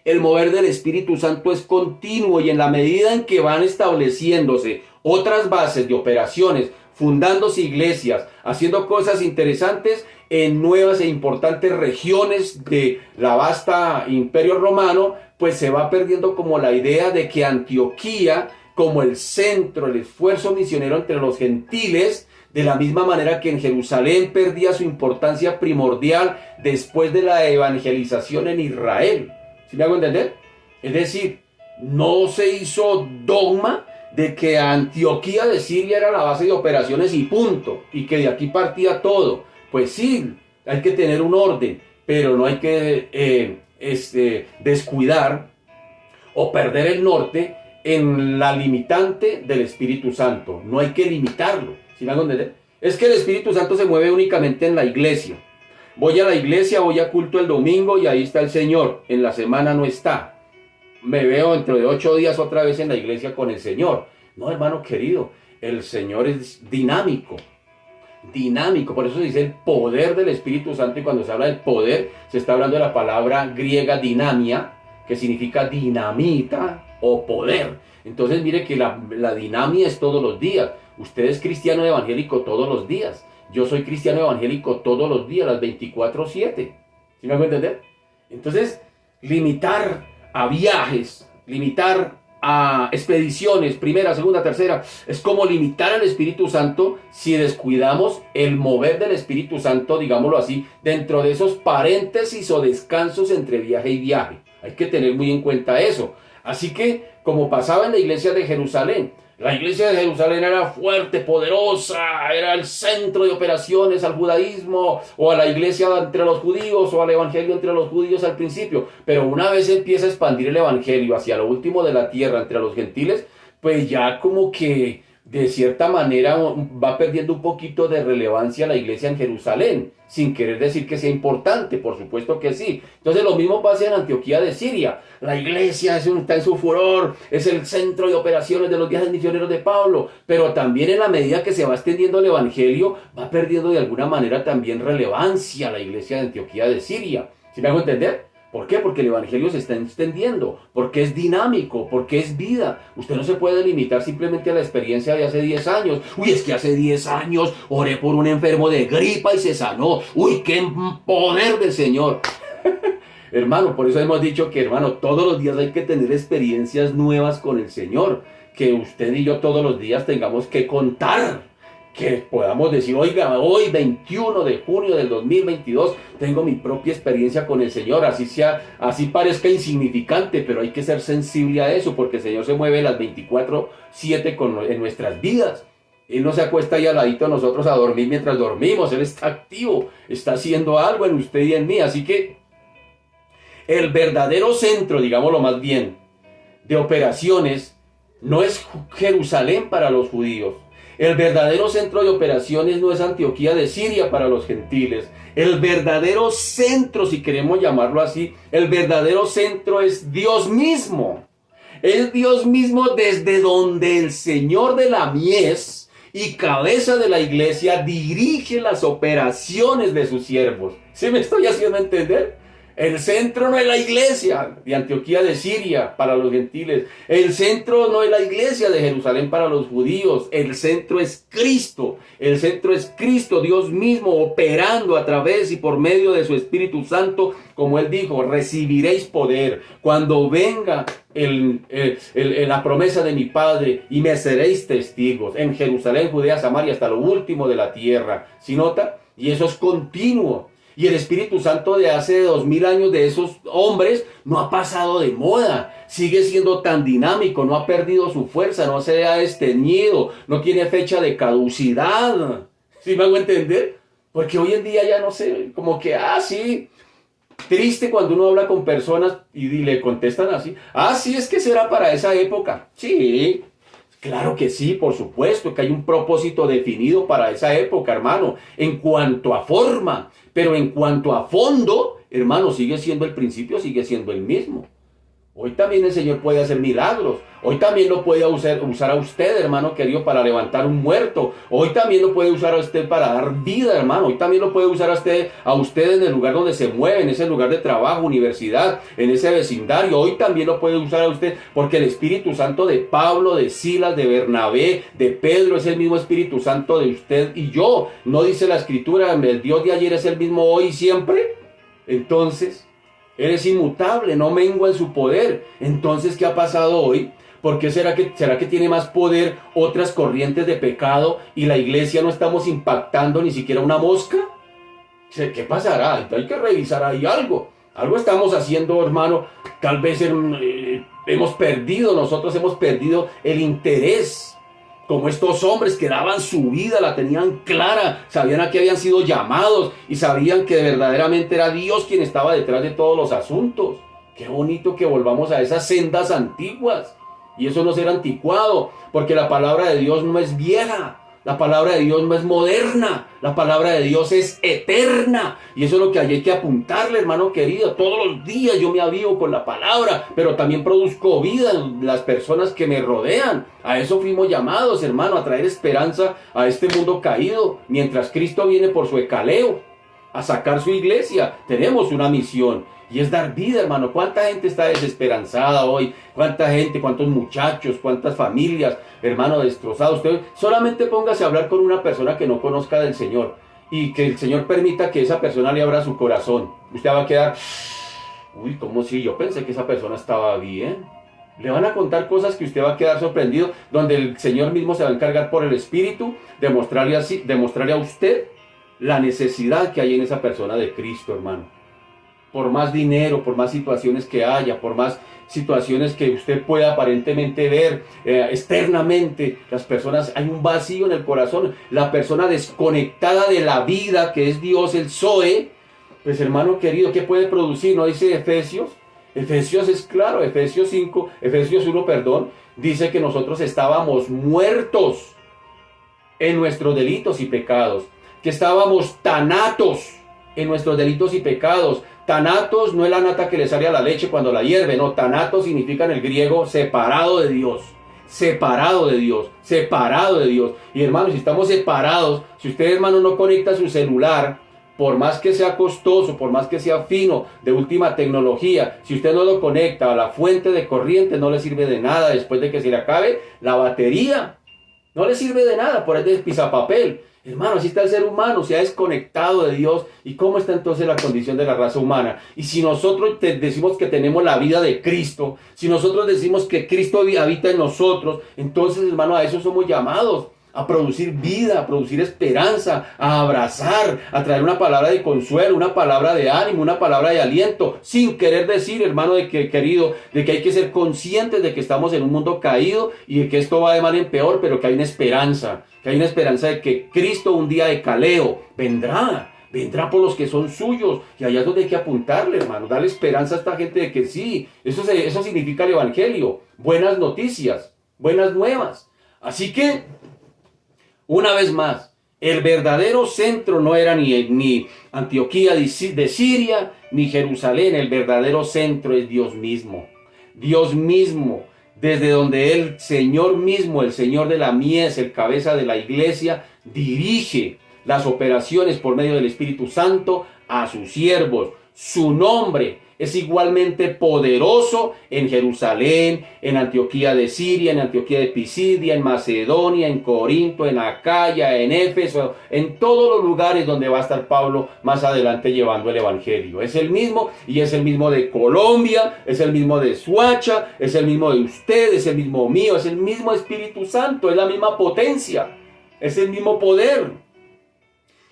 El mover del Espíritu Santo es continuo y en la medida en que van estableciéndose otras bases de operaciones, fundándose iglesias, haciendo cosas interesantes en nuevas e importantes regiones de la vasta imperio romano, pues se va perdiendo como la idea de que Antioquía, como el centro, el esfuerzo misionero entre los gentiles, de la misma manera que en Jerusalén perdía su importancia primordial después de la evangelización en Israel. ¿Sí me hago entender? Es decir, no se hizo dogma de que Antioquía de Siria era la base de operaciones y punto, y que de aquí partía todo. Pues sí, hay que tener un orden, pero no hay que descuidar o perder el norte en la limitante del Espíritu Santo. No hay que limitarlo. ¿Sí me hago entender? Es que el Espíritu Santo se mueve únicamente en la iglesia. Voy a la iglesia, voy a culto el domingo y ahí está el Señor. En la semana no está. Me veo dentro de 8 días otra vez en la iglesia con el Señor. No, hermano querido, el Señor es dinámico. Dinámico, por eso se dice el poder del Espíritu Santo, y cuando se habla del poder se está hablando de la palabra griega dinamia, que significa dinamita o poder. Entonces mire que la dinamia es todos los días. Usted es cristiano evangélico todos los días. Yo soy cristiano evangélico todos los días, las 24/7. ¿Sí me hago entender? Entonces, limitar a viajes, limitar a expediciones, primera, segunda, tercera, es como limitar al Espíritu Santo si descuidamos el mover del Espíritu Santo, digámoslo así, dentro de esos paréntesis o descansos entre viaje y viaje. Hay que tener muy en cuenta eso. Así que, como pasaba en la iglesia de Jerusalén, la iglesia de Jerusalén era fuerte, poderosa, era el centro de operaciones al judaísmo o a la iglesia entre los judíos o al evangelio entre los judíos al principio. Pero una vez empieza a expandir el evangelio hacia lo último de la tierra entre los gentiles, pues ya como que de cierta manera va perdiendo un poquito de relevancia la iglesia en Jerusalén, sin querer decir que sea importante, por supuesto que sí. Entonces lo mismo pasa en Antioquía de Siria. La iglesia está en su furor, es el centro de operaciones de los viajes misioneros de Pablo, pero también en la medida que se va extendiendo el evangelio, va perdiendo de alguna manera también relevancia la iglesia de Antioquía de Siria. ¿Sí me hago entender? ¿Por qué? Porque el evangelio se está extendiendo, porque es dinámico, porque es vida. Usted no se puede limitar simplemente a la experiencia de hace 10 años. Uy, es que hace 10 años oré por un enfermo de gripa y se sanó. Uy, qué poder del Señor. Hermano, por eso hemos dicho que, hermano, todos los días hay que tener experiencias nuevas con el Señor. Que usted y yo todos los días tengamos que contar. Que podamos decir, oiga, hoy 21 de junio del 2022 tengo mi propia experiencia con el Señor, así parezca insignificante, pero hay que ser sensible a eso, porque el Señor se mueve las 24/7 en nuestras vidas. Él no se acuesta ahí al ladito a nosotros a dormir mientras dormimos, Él está activo, está haciendo algo en usted y en mí, así que el verdadero centro, digámoslo más bien, de operaciones no es Jerusalén para los judíos. El verdadero centro de operaciones no es Antioquía de Siria para los gentiles. El verdadero centro, si queremos llamarlo así, el verdadero centro es Dios mismo. Es Dios mismo desde donde el Señor de la mies y cabeza de la iglesia dirige las operaciones de sus siervos. ¿Sí me estoy haciendo entender? El centro no es la iglesia de Antioquía de Siria para los gentiles. El centro no es la iglesia de Jerusalén para los judíos. El centro es Cristo. El centro es Cristo, Dios mismo, operando a través y por medio de su Espíritu Santo. Como Él dijo, recibiréis poder cuando venga la promesa de mi Padre y me seréis testigos en Jerusalén, Judea, Samaria, hasta lo último de la tierra. ¿Sí nota? Y eso es continuo. Y el Espíritu Santo de hace 2000 años de esos hombres no ha pasado de moda. Sigue siendo tan dinámico, no ha perdido su fuerza, no se ha desteñido, no tiene fecha de caducidad. ¿Sí me hago entender? Porque hoy en día ya no sé, como que, sí, triste cuando uno habla con personas y le contestan así. Sí, es que será para esa época. Sí, claro que sí, por supuesto que hay un propósito definido para esa época, hermano, en cuanto a forma, pero en cuanto a fondo, hermano, sigue siendo el principio, sigue siendo el mismo. Hoy también el Señor puede hacer milagros. Hoy también lo puede usar a usted, hermano querido, para levantar un muerto. Hoy también lo puede usar a usted para dar vida, hermano. Hoy también lo puede usar a usted en el lugar donde se mueve, en ese lugar de trabajo, universidad, en ese vecindario. Hoy también lo puede usar a usted porque el Espíritu Santo de Pablo, de Silas, de Bernabé, de Pedro es el mismo Espíritu Santo de usted y yo. ¿No dice la Escritura, el Dios de ayer es el mismo hoy y siempre? Entonces, Él es inmutable, no mengua en su poder. Entonces, ¿qué ha pasado hoy? ¿Por qué será que tiene más poder otras corrientes de pecado y la iglesia no estamos impactando ni siquiera una mosca? ¿Qué pasará? Hay que revisar ahí algo. Algo estamos haciendo, hermano. Tal vez nosotros hemos perdido el interés. Como estos hombres que daban su vida, la tenían clara, sabían a qué habían sido llamados y sabían que verdaderamente era Dios quien estaba detrás de todos los asuntos. Qué bonito que volvamos a esas sendas antiguas. Y eso no será anticuado, porque la palabra de Dios no es vieja. La palabra de Dios no es moderna, la palabra de Dios es eterna. Y eso es lo que hay que apuntarle, hermano querido. Todos los días yo me avivo con la palabra, pero también produzco vida en las personas que me rodean. A eso fuimos llamados, hermano, a traer esperanza a este mundo caído. Mientras Cristo viene por su ecaleo, a sacar su iglesia, tenemos una misión. Y es dar vida, hermano. ¿Cuánta gente está desesperanzada hoy? ¿Cuánta gente, cuántos muchachos, cuántas familias, hermano, destrozados? Usted solamente póngase a hablar con una persona que no conozca del Señor y que el Señor permita que esa persona le abra su corazón. Usted va a quedar, ¿cómo si yo pensé que esa persona estaba bien? Le van a contar cosas que usted va a quedar sorprendido, donde el Señor mismo se va a encargar por el Espíritu de mostrarle a usted la necesidad que hay en esa persona de Cristo, hermano. Por más dinero, por más situaciones que haya, por más situaciones que usted pueda aparentemente ver externamente, las personas, hay un vacío en el corazón. La persona desconectada de la vida, que es Dios, el Zoe, pues hermano querido, ¿qué puede producir? ¿No dice Efesios? Efesios es claro, Efesios 1, perdón, dice que nosotros estábamos muertos en nuestros delitos y pecados, que estábamos tanatos en nuestros delitos y pecados. Tanatos no es la nata que le sale a la leche cuando la hierve, no, tanatos significa en el griego separado de Dios, separado de Dios, separado de Dios. Y hermano, si estamos separados, si usted, hermano, no conecta su celular, por más que sea costoso, por más que sea fino, de última tecnología, si usted no lo conecta a la fuente de corriente, no le sirve de nada después de que se le acabe la batería. No le sirve de nada, por ahí de pisapapel. Hermano, así está el ser humano, se ha desconectado de Dios. ¿Y cómo está entonces la condición de la raza humana? Y si nosotros decimos que tenemos la vida de Cristo, si nosotros decimos que Cristo habita en nosotros, entonces, hermano, a eso somos llamados. A producir vida, a producir esperanza, a abrazar, a traer una palabra de consuelo, una palabra de ánimo, una palabra de aliento, sin querer decir, hermano querido, de que hay que ser conscientes de que estamos en un mundo caído y de que esto va de mal en peor, pero que hay una esperanza de que Cristo un día de caleo vendrá por los que son suyos, y allá es donde hay que apuntarle, hermano, darle esperanza a esta gente de que sí, eso significa el Evangelio, buenas noticias, buenas nuevas. Así que, una vez más, el verdadero centro no era ni Antioquía de Siria, ni Jerusalén. El verdadero centro es Dios mismo. Dios mismo, desde donde el Señor mismo, el Señor de la mies, el cabeza de la iglesia, dirige las operaciones por medio del Espíritu Santo a sus siervos. Su nombre es igualmente poderoso en Jerusalén, en Antioquía de Siria, en Antioquía de Pisidia, en Macedonia, en Corinto, en Acaya, en Éfeso, en todos los lugares donde va a estar Pablo más adelante llevando el Evangelio. Es el mismo, y es el mismo de Colombia, es el mismo de Suacha, es el mismo de usted, es el mismo mío, es el mismo Espíritu Santo, es la misma potencia, es el mismo poder.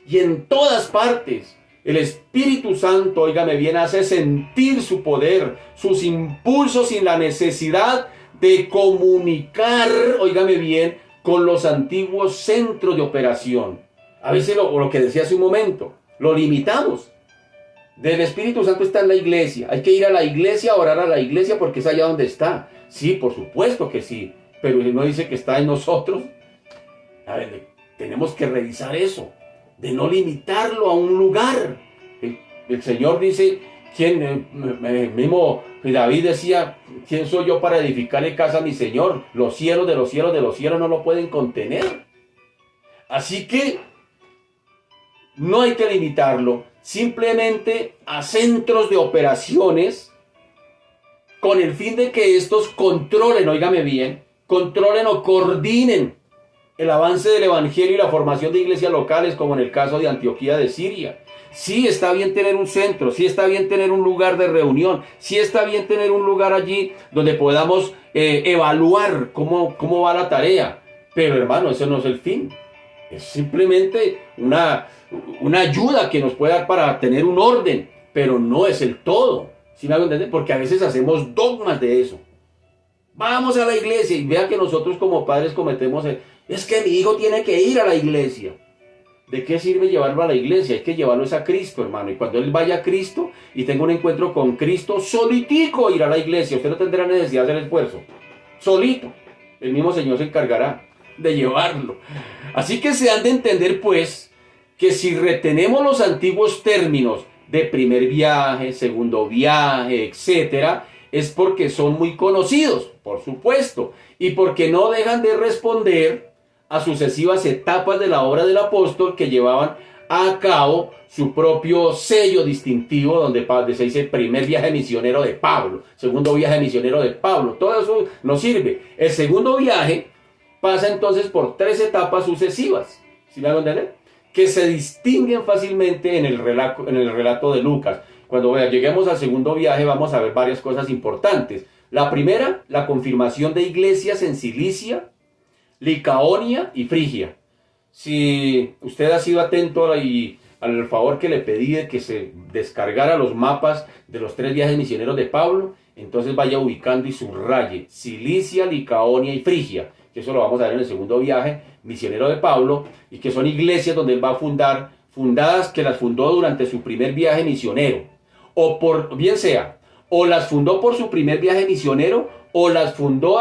Y en todas partes, El Espíritu Santo, óigame bien, hace sentir su poder, sus impulsos sin la necesidad de comunicar, óigame bien, con los antiguos centros de operación. A veces lo que decía hace un momento, lo limitamos. Del Espíritu Santo está en la iglesia. Hay que ir a la iglesia, orar a la iglesia porque es allá donde está. Sí, por supuesto que sí. Pero no dice que está en nosotros. A ver, tenemos que revisar eso. De no limitarlo a un lugar. El Señor dice, ¿quién? Mismo David decía, ¿quién soy yo para edificarle casa a mi Señor? Los cielos de los cielos de los cielos no lo pueden contener. Así que no hay que limitarlo simplemente a centros de operaciones con el fin de que estos controlen, óigame bien, controlen o coordinen el avance del evangelio y la formación de iglesias locales, como en el caso de Antioquía de Siria. Sí está bien tener un centro, sí está bien tener un lugar de reunión, sí está bien tener un lugar allí donde podamos evaluar cómo va la tarea, pero hermano, eso no es el fin. Es simplemente una ayuda que nos puede dar para tener un orden, pero no es el todo. ¿Sí me hago entender? Porque a veces hacemos dogmas de eso. Vamos a la iglesia y vea que nosotros como padres cometemos es que mi hijo tiene que ir a la iglesia. ¿De qué sirve llevarlo a la iglesia? Hay que llevarlo a Cristo, hermano. Y cuando él vaya a Cristo y tenga un encuentro con Cristo, solitico ir a la iglesia. Usted no tendrá necesidad de hacer esfuerzo. Solito. El mismo Señor se encargará de llevarlo. Así que se han de entender, pues, que si retenemos los antiguos términos de primer viaje, segundo viaje, etcétera, es porque son muy conocidos, por supuesto, y porque no dejan de responder a sucesivas etapas de la obra del apóstol que llevaban a cabo su propio sello distintivo, donde se dice primer viaje misionero de Pablo, segundo viaje misionero de Pablo. Todo eso nos sirve. El segundo viaje pasa entonces por 3 etapas sucesivas, ¿sí me hago entender? Que se distinguen fácilmente en el relato de Lucas. Cuando lleguemos al segundo viaje vamos a ver varias cosas importantes. La primera, la confirmación de iglesias en Cilicia, Licaonia y Frigia. Si usted ha sido atento al favor que le pedí de que se descargara los mapas de los 3 viajes misioneros de Pablo, entonces vaya ubicando y subraye Cilicia, Licaonia y Frigia, que eso lo vamos a ver en el segundo viaje misionero de Pablo, y que son iglesias donde él va a fundar, fundadas que las fundó durante su primer viaje misionero, bien sea, o las fundó por su primer viaje misionero, o las fundó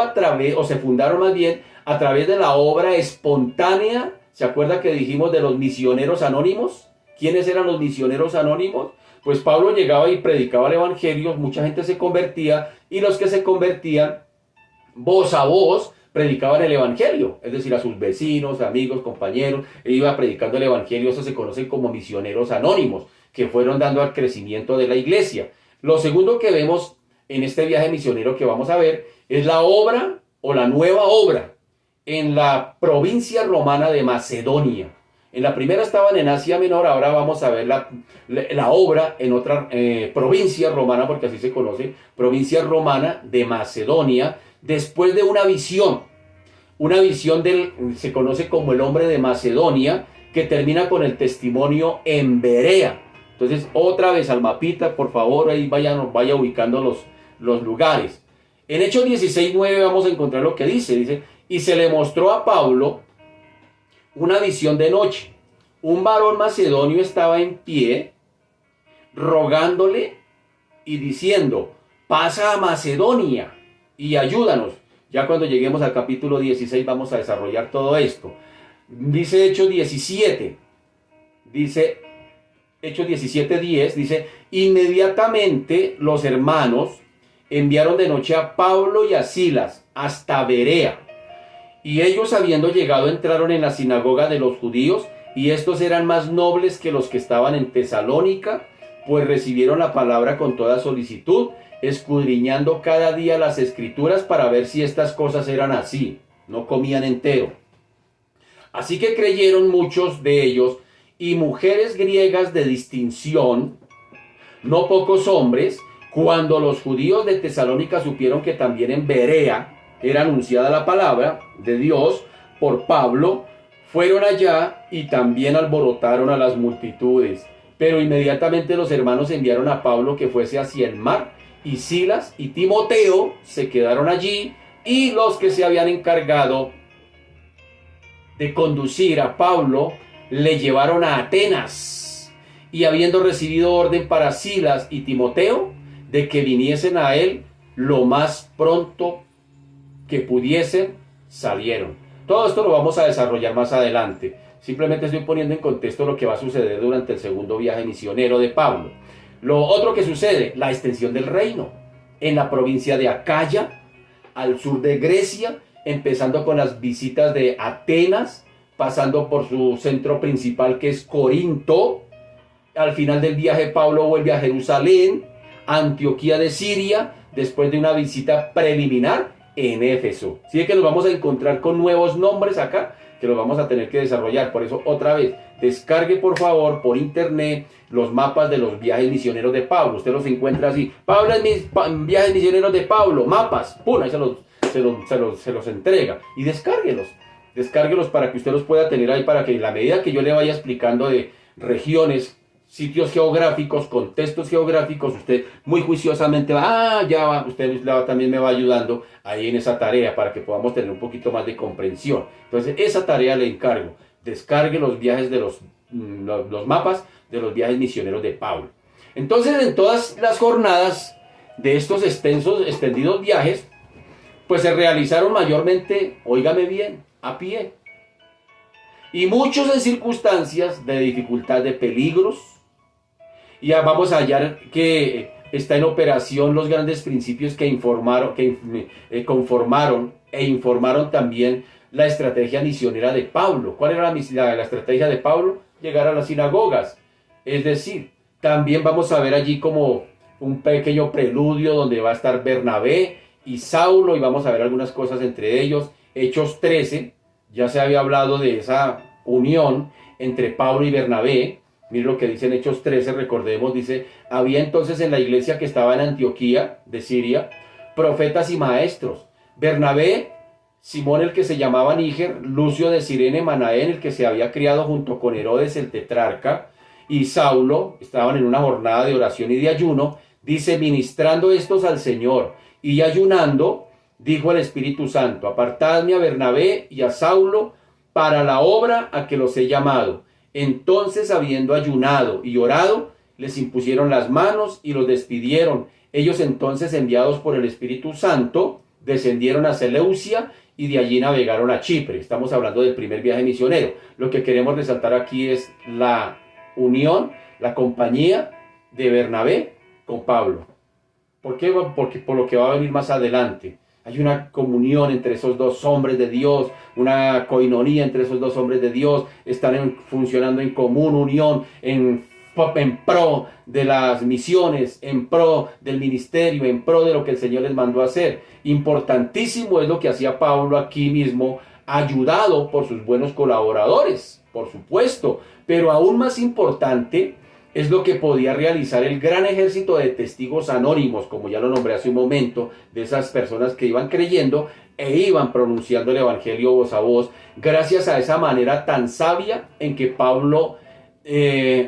o se fundaron más bien a través de la obra espontánea. ¿Se acuerda que dijimos de los misioneros anónimos? ¿Quiénes eran los misioneros anónimos? Pues Pablo llegaba y predicaba el evangelio, mucha gente se convertía, y los que se convertían, voz a voz, predicaban el evangelio, es decir, a sus vecinos, amigos, compañeros, e iba predicando el evangelio. Eso se conocen como misioneros anónimos, que fueron dando al crecimiento de la iglesia. Lo segundo que vemos en este viaje misionero que vamos a ver es la obra o la nueva obra en la provincia romana de Macedonia. En la primera estaban en Asia Menor, ahora vamos a ver la obra en otra provincia romana, porque así se conoce, provincia romana de Macedonia, después de una visión se conoce como el hombre de Macedonia, que termina con el testimonio en Berea. Entonces, otra vez al mapita, por favor, ahí vaya ubicando los lugares. En Hechos 16:9 vamos a encontrar lo que dice, y se le mostró a Pablo una visión de noche. Un varón macedonio estaba en pie, rogándole y diciendo, pasa a Macedonia y ayúdanos. Ya cuando lleguemos al capítulo 16 vamos a desarrollar todo esto. Dice Hechos 17, Hechos 17:10, dice, inmediatamente los hermanos enviaron de noche a Pablo y a Silas hasta Berea. Y ellos, habiendo llegado, entraron en la sinagoga de los judíos, y estos eran más nobles que los que estaban en Tesalónica, pues recibieron la palabra con toda solicitud, escudriñando cada día las escrituras para ver si estas cosas eran así. No comían entero. Así que creyeron muchos de ellos, y mujeres griegas de distinción, no pocos hombres, cuando los judíos de Tesalónica supieron que también en Berea era anunciada la palabra de Dios por Pablo, fueron allá y también alborotaron a las multitudes. Pero inmediatamente los hermanos enviaron a Pablo que fuese hacia el mar, y Silas y Timoteo se quedaron allí, y los que se habían encargado de conducir a Pablo le llevaron a Atenas, y habiendo recibido orden para Silas y Timoteo de que viniesen a él lo más pronto que pudiesen, salieron. Todo esto lo vamos a desarrollar más adelante. Simplemente estoy poniendo en contexto lo que va a suceder durante el segundo viaje misionero de Pablo. Lo otro que sucede, la extensión del reino en la provincia de Acaya, al sur de Grecia, empezando con las visitas de Atenas, pasando por su centro principal que es Corinto. Al final del viaje Pablo vuelve a Jerusalén, Antioquía de Siria, después de una visita preliminar en Éfeso. Así que nos vamos a encontrar con nuevos nombres acá, que los vamos a tener que desarrollar. Por eso, otra vez, descargue por favor por internet los mapas de los viajes misioneros de Pablo. Usted los encuentra así: Pablo en mis viajes misioneros de Pablo, mapas, ¡pum! Ahí se los entrega. Y descárguelos para que usted los pueda tener ahí, para que en la medida que yo le vaya explicando de regiones, sitios geográficos, contextos geográficos, usted muy juiciosamente va, usted también me va ayudando ahí en esa tarea para que podamos tener un poquito más de comprensión. Entonces, esa tarea le encargo: descargue los viajes de los mapas de los viajes misioneros de Pablo. Entonces, en todas las jornadas de estos extendidos viajes, pues se realizaron mayormente, óigame bien, a pie. Y muchos en circunstancias de dificultad, de peligros. Y ya vamos a hallar que está en operación los grandes principios que conformaron e informaron también la estrategia misionera de Pablo. ¿Cuál era la estrategia de Pablo? Llegar a las sinagogas. Es decir, también vamos a ver allí como un pequeño preludio donde va a estar Bernabé y Saulo, y vamos a ver algunas cosas entre ellos. Hechos 13, ya se había hablado de esa unión entre Pablo y Bernabé. Miren lo que dice en Hechos 13, recordemos, dice: había entonces en la iglesia que estaba en Antioquía de Siria profetas y maestros: Bernabé, Simón el que se llamaba Níger, Lucio de Cirene, Manaén el que se había criado junto con Herodes el tetrarca, y Saulo. Estaban en una jornada de oración y de ayuno. Dice: ministrando estos al Señor y ayunando, dijo el Espíritu Santo: apartadme a Bernabé y a Saulo para la obra a que los he llamado. Entonces, habiendo ayunado y orado, les impusieron las manos y los despidieron. Ellos entonces, enviados por el Espíritu Santo, descendieron a Seleucia y de allí navegaron a Chipre. Estamos hablando del primer viaje misionero. Lo que queremos resaltar aquí es la unión, la compañía de Bernabé con Pablo. ¿Por qué? Porque por lo que va a venir más adelante. Hay una comunión entre esos dos hombres de Dios, una coinonía entre esos dos hombres de Dios. Están funcionando en común unión, en pro de las misiones, en pro del ministerio, en pro de lo que el Señor les mandó a hacer. Importantísimo es lo que hacía Pablo aquí mismo, ayudado por sus buenos colaboradores, por supuesto. Pero aún más importante es lo que podía realizar el gran ejército de testigos anónimos, como ya lo nombré hace un momento, de esas personas que iban creyendo e iban pronunciando el evangelio voz a voz, gracias a esa manera tan sabia en que Pablo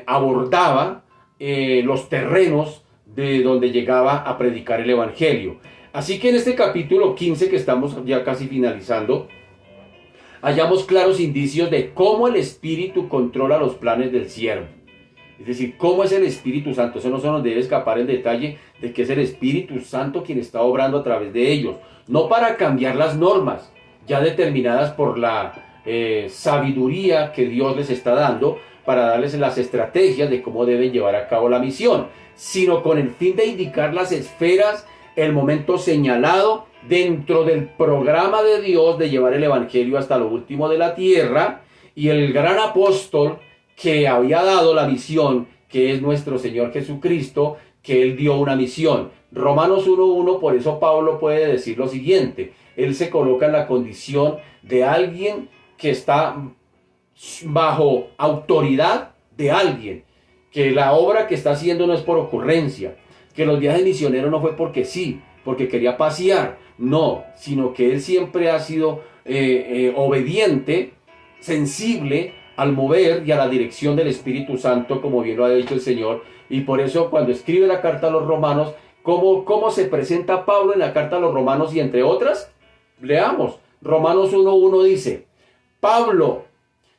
abordaba los terrenos de donde llegaba a predicar el evangelio. Así que en este capítulo 15, que estamos ya casi finalizando, hallamos claros indicios de cómo el Espíritu controla los planes del siervo. Es decir, ¿cómo es el Espíritu Santo? Eso no se nos debe escapar el detalle de que es el Espíritu Santo quien está obrando a través de ellos. No para cambiar las normas ya determinadas por la sabiduría que Dios les está dando, para darles las estrategias de cómo deben llevar a cabo la misión, sino con el fin de indicar las esferas, el momento señalado dentro del programa de Dios de llevar el Evangelio hasta lo último de la tierra, y el gran apóstol que había dado la misión, que es nuestro Señor Jesucristo, que Él dio una misión. Romanos 1:1, por eso Pablo puede decir lo siguiente: Él se coloca en la condición de alguien que está bajo autoridad de alguien, que la obra que está haciendo no es por ocurrencia, que los viajes misioneros no fue porque sí, porque quería pasear, no, sino que Él siempre ha sido obediente, sensible al mover y a la dirección del Espíritu Santo, como bien lo ha dicho el Señor. Y por eso cuando escribe la carta a los romanos, ¿cómo se presenta Pablo en la carta a los romanos? Y entre otras, leamos. Romanos 1:1 dice, Pablo,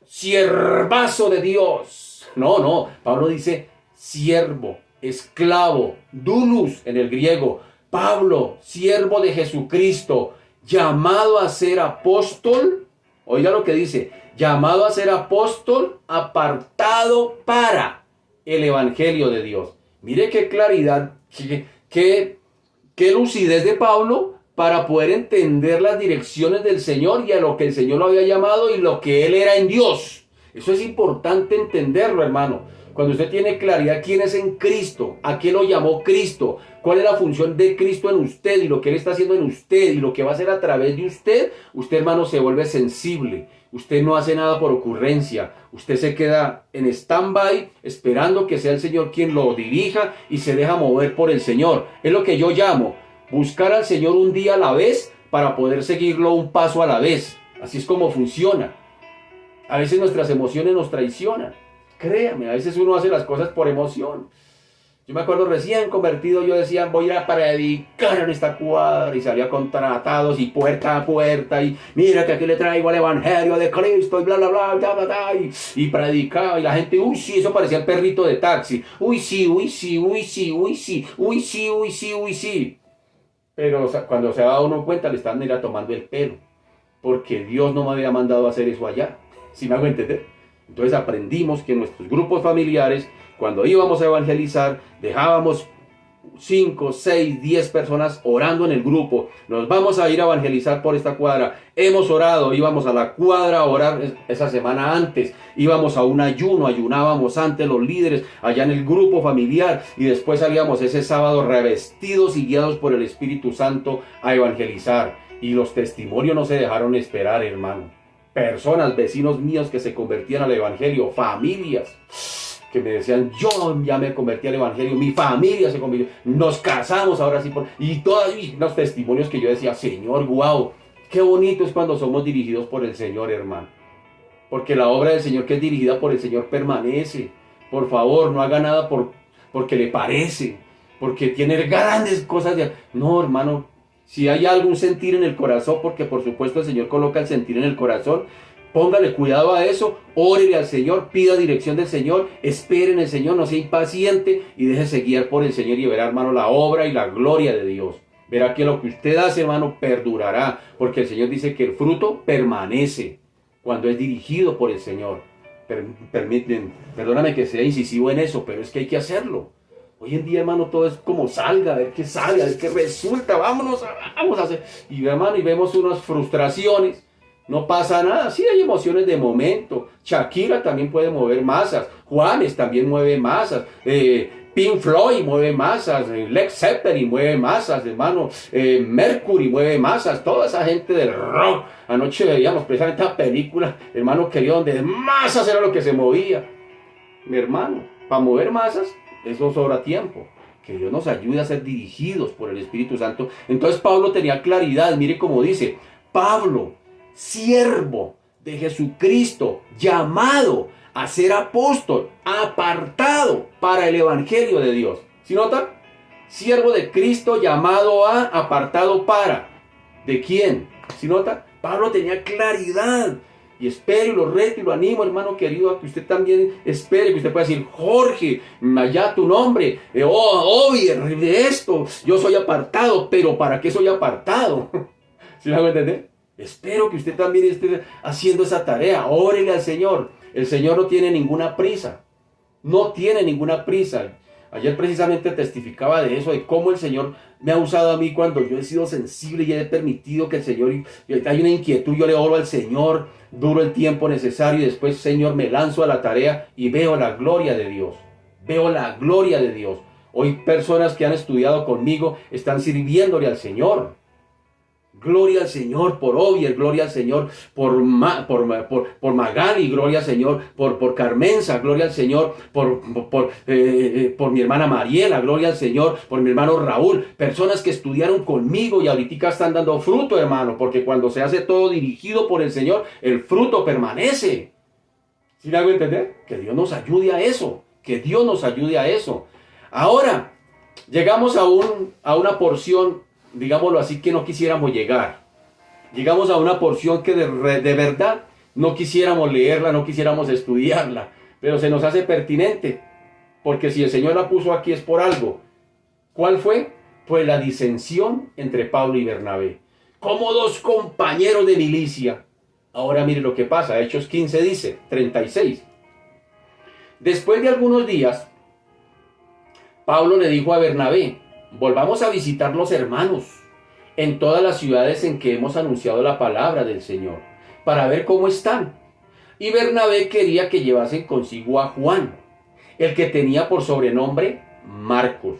siervazo de Dios. No, Pablo dice siervo, esclavo, doulos en el griego. Pablo, siervo de Jesucristo, llamado a ser apóstol. Oiga lo que dice, llamado a ser apóstol, apartado para el evangelio de Dios. Mire qué claridad, qué lucidez de Pablo para poder entender las direcciones del Señor y a lo que el Señor lo había llamado y lo que él era en Dios. Eso es importante entenderlo, hermano. Cuando usted tiene claridad quién es en Cristo, a qué lo llamó Cristo, cuál es la función de Cristo en usted y lo que Él está haciendo en usted y lo que va a hacer a través de usted, hermano, se vuelve sensible. Usted no hace nada por ocurrencia. Usted se queda en stand-by esperando que sea el Señor quien lo dirija y se deja mover por el Señor. Es lo que yo llamo buscar al Señor un día a la vez para poder seguirlo un paso a la vez. Así es como funciona. A veces nuestras emociones nos traicionan. Créame, a veces uno hace las cosas por emoción. Yo me acuerdo recién convertido, yo decía, voy a ir a predicar en esta cuadra, y salía con tratados y puerta a puerta, y mira que aquí le traigo el evangelio de Cristo, y bla, bla, bla, bla, bla, bla, y predicaba, y la gente, uy, sí, eso parecía el perrito de taxi, uy, sí, uy, sí, uy, sí, uy, sí, uy, sí, uy, sí, uy, sí. Pero cuando se da uno cuenta, le están tomando el pelo, porque Dios no me había mandado a hacer eso allá, ¿sí me hago entender? Entonces aprendimos que en nuestros grupos familiares, cuando íbamos a evangelizar, dejábamos 5, 6, 10 personas orando en el grupo. Nos vamos a ir a evangelizar por esta cuadra. Hemos orado, íbamos a la cuadra a orar esa semana antes. Íbamos a un ayuno, ayunábamos antes los líderes allá en el grupo familiar y después salíamos ese sábado revestidos y guiados por el Espíritu Santo a evangelizar. Y los testimonios no se dejaron esperar, hermano. Personas, vecinos míos que se convertían al evangelio, familias que me decían, yo ya me convertí al evangelio, mi familia se convirtió, nos casamos ahora sí, y todos los testimonios que yo decía, Señor, wow, qué bonito es cuando somos dirigidos por el Señor, hermano, porque la obra del Señor que es dirigida por el Señor permanece. Por favor, no haga nada porque le parece, porque tiene grandes cosas no, hermano. Si hay algún sentir en el corazón, porque por supuesto el Señor coloca el sentir en el corazón, póngale cuidado a eso, órele al Señor, pida dirección del Señor, espere en el Señor, no sea impaciente y déjese guiar por el Señor y verá, hermano, la obra y la gloria de Dios. Verá que lo que usted hace, hermano, perdurará, porque el Señor dice que el fruto permanece cuando es dirigido por el Señor. Perdóname que sea incisivo en eso, pero es que hay que hacerlo. Hoy en día, hermano, todo es como salga, a ver qué sale, a ver qué resulta, vamos a hacer. Y hermano, y vemos unas frustraciones, no pasa nada, sí hay emociones de momento. Shakira también puede mover masas, Juanes también mueve masas, Pink Floyd mueve masas, Led Zeppelin mueve masas, hermano, Mercury mueve masas, toda esa gente del rock. Anoche veíamos precisamente esta película, hermano querido, donde masas era lo que se movía. Mi hermano, para mover masas, eso sobra tiempo. Que Dios nos ayude a ser dirigidos por el Espíritu Santo. Entonces Pablo tenía claridad. Mire cómo dice, Pablo, siervo de Jesucristo, llamado a ser apóstol, apartado para el evangelio de Dios. ¿Sí nota? Siervo de Cristo, llamado a, apartado para. ¿De quién? ¿Sí nota? Pablo tenía claridad. Y espero y lo reto y lo animo, hermano querido, a que usted también espere, que usted pueda decir, Jorge, allá tu nombre, oye, de esto, yo soy apartado, pero ¿para qué soy apartado? ¿Sí me hago entender? Espero que usted también esté haciendo esa tarea, órele al Señor. El Señor no tiene ninguna prisa, no tiene ninguna prisa. Ayer precisamente testificaba de eso, de cómo el Señor me ha usado a mí cuando yo he sido sensible y he permitido que el Señor, hay una inquietud, yo le oro al Señor, duro el tiempo necesario y después, Señor, me lanzo a la tarea y veo la gloria de Dios. Veo la gloria de Dios. Hoy personas que han estudiado conmigo están sirviéndole al Señor. Gloria al Señor por Ovier, gloria al Señor por Magali, gloria al Señor por Carmenza, gloria al Señor por mi hermana Mariela, gloria al Señor por mi hermano Raúl. Personas que estudiaron conmigo y ahorita están dando fruto, hermano, porque cuando se hace todo dirigido por el Señor, el fruto permanece. ¿Sí me hago entender? Que Dios nos ayude a eso, que Dios nos ayude a eso. Ahora, llegamos a una porción, digámoslo así, que no quisiéramos llegar. Llegamos a una porción que de verdad no quisiéramos leerla, no quisiéramos estudiarla, pero se nos hace pertinente, porque si el Señor la puso aquí es por algo. ¿Cuál fue? Pues la disensión entre Pablo y Bernabé. Como dos compañeros de milicia. Ahora mire lo que pasa. Hechos 15 dice, 36. Después de algunos días, Pablo le dijo a Bernabé, volvamos a visitar los hermanos en todas las ciudades en que hemos anunciado la palabra del Señor, para ver cómo están. Y Bernabé quería que llevasen consigo a Juan, el que tenía por sobrenombre Marcos.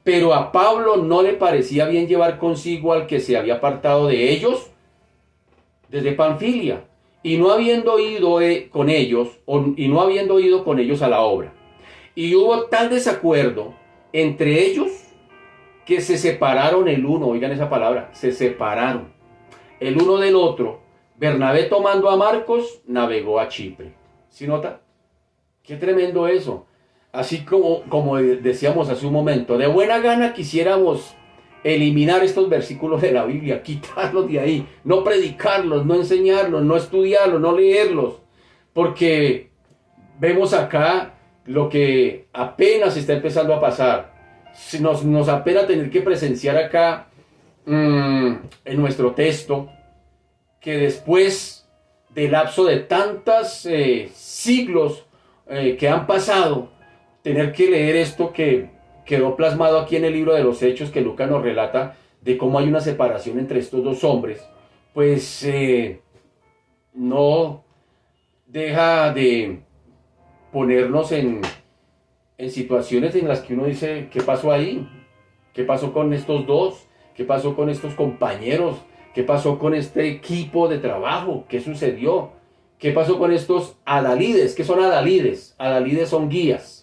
Pero a Pablo no le parecía bien llevar consigo al que se había apartado de ellos desde Panfilia, y no habiendo ido con ellos a la obra. Y hubo tal desacuerdo entre ellos que se separaron el uno, oigan esa palabra, se separaron el uno del otro. Bernabé, tomando a Marcos, navegó a Chipre. ¿Sí nota? Qué tremendo eso. Así como decíamos hace un momento, de buena gana quisiéramos eliminar estos versículos de la Biblia, quitarlos de ahí, no predicarlos, no enseñarlos, no estudiarlos, no leerlos, porque vemos acá lo que apenas está empezando a pasar. Nos apena tener que presenciar acá en nuestro texto que después del lapso de tantos siglos que han pasado, tener que leer esto que quedó plasmado aquí en el libro de los Hechos, que Lucas nos relata de cómo hay una separación entre estos dos hombres, pues no deja de ponernos en situaciones en las que uno dice, ¿qué pasó ahí? ¿Qué pasó con estos dos? ¿Qué pasó con estos compañeros? ¿Qué pasó con este equipo de trabajo? ¿Qué sucedió? ¿Qué pasó con estos adalides? ¿Qué son adalides? Adalides son guías.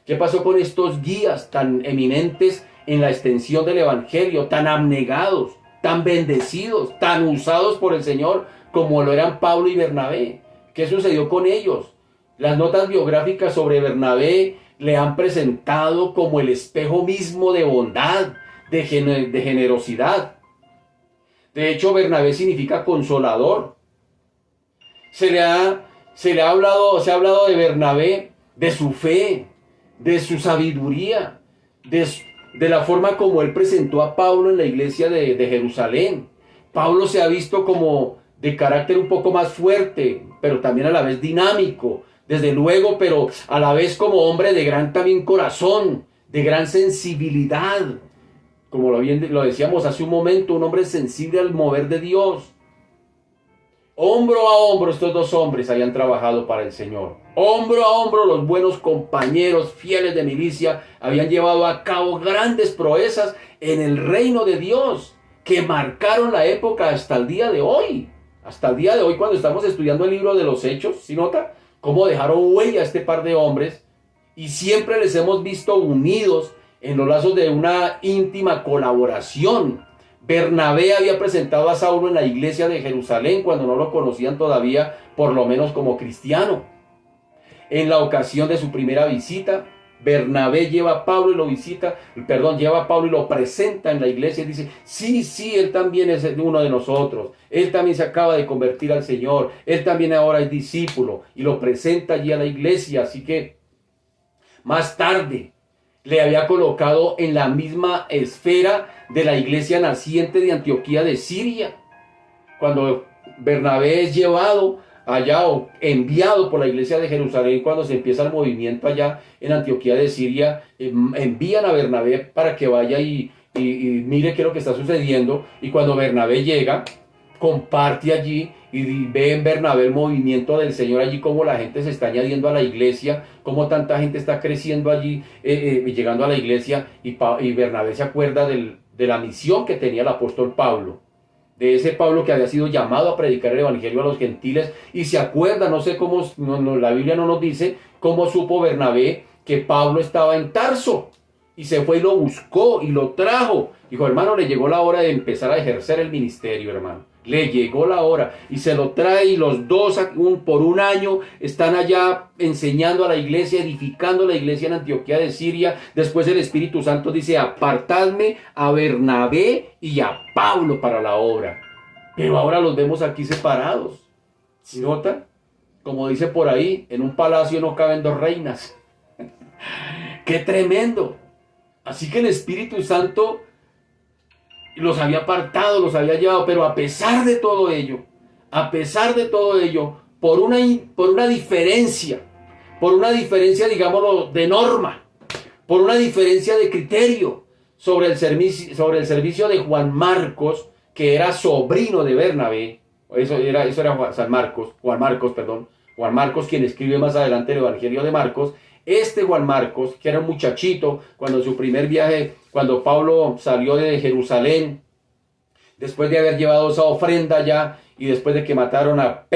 ¿Qué pasó con estos guías tan eminentes en la extensión del evangelio, tan abnegados, tan bendecidos, tan usados por el Señor como lo eran Pablo y Bernabé? ¿Qué sucedió con ellos? Las notas biográficas sobre Bernabé le han presentado como el espejo mismo de bondad, de generosidad. De hecho, Bernabé significa consolador. Se ha hablado de Bernabé, de su fe, de su sabiduría, de la forma como él presentó a Pablo en la iglesia de Jerusalén. Pablo se ha visto como de carácter un poco más fuerte, pero también a la vez dinámico, desde luego, pero a la vez como hombre de gran también corazón, de gran sensibilidad. Como lo decíamos hace un momento, un hombre sensible al mover de Dios. Hombro a hombro estos dos hombres habían trabajado para el Señor. Hombro a hombro los buenos compañeros fieles de milicia habían llevado a cabo grandes proezas en el reino de Dios que marcaron la época hasta el día de hoy. Hasta el día de hoy, cuando estamos estudiando el libro de los Hechos, ¿sí nota? Cómo dejaron huella este par de hombres y siempre les hemos visto unidos en los lazos de una íntima colaboración. Bernabé había presentado a Saulo en la iglesia de Jerusalén cuando no lo conocían todavía, por lo menos como cristiano. En la ocasión de su primera visita, Bernabé lleva a Pablo y lo presenta en la iglesia y dice, sí, él también es uno de nosotros, él también se acaba de convertir al Señor, él también ahora es discípulo, y lo presenta allí a la iglesia. Así que más tarde le había colocado en la misma esfera de la iglesia naciente de Antioquía de Siria. Cuando Bernabé es llevado allá o enviado por la iglesia de Jerusalén, cuando se empieza el movimiento allá en Antioquía de Siria, envían a Bernabé para que vaya y mire qué es lo que está sucediendo. Y cuando Bernabé llega, comparte allí y ve en Bernabé el movimiento del Señor allí, cómo la gente se está añadiendo a la iglesia, cómo tanta gente está creciendo allí, llegando a la iglesia, y Bernabé se acuerda de la misión que tenía el apóstol Pablo, de ese Pablo que había sido llamado a predicar el evangelio a los gentiles, y se acuerda, no sé cómo, la Biblia no nos dice cómo supo Bernabé que Pablo estaba en Tarso, Y se fue y lo buscó y lo trajo. Dijo, hermano, le llegó la hora de empezar a ejercer el ministerio, hermano. Le llegó la hora y se lo trae y los dos por un año están allá enseñando a la iglesia, edificando la iglesia en Antioquía de Siria. Después el Espíritu Santo dice, apartadme a Bernabé y a Pablo para la obra. Pero ahora los vemos aquí separados. ¿Sí nota? Como dice por ahí, en un palacio no caben dos reinas. ¡Qué tremendo! Así que el Espíritu Santo los había apartado, los había llevado, pero a pesar de todo ello, por una diferencia, digámoslo, de norma, por una diferencia de criterio sobre el servicio de Juan Marcos, que era sobrino de Bernabé, eso era Juan Marcos, quien escribe más adelante el Evangelio de Marcos. Este Juan Marcos, que era un muchachito, cuando en su primer viaje, cuando Pablo salió de Jerusalén, después de haber llevado esa ofrenda allá, y después de que mataron a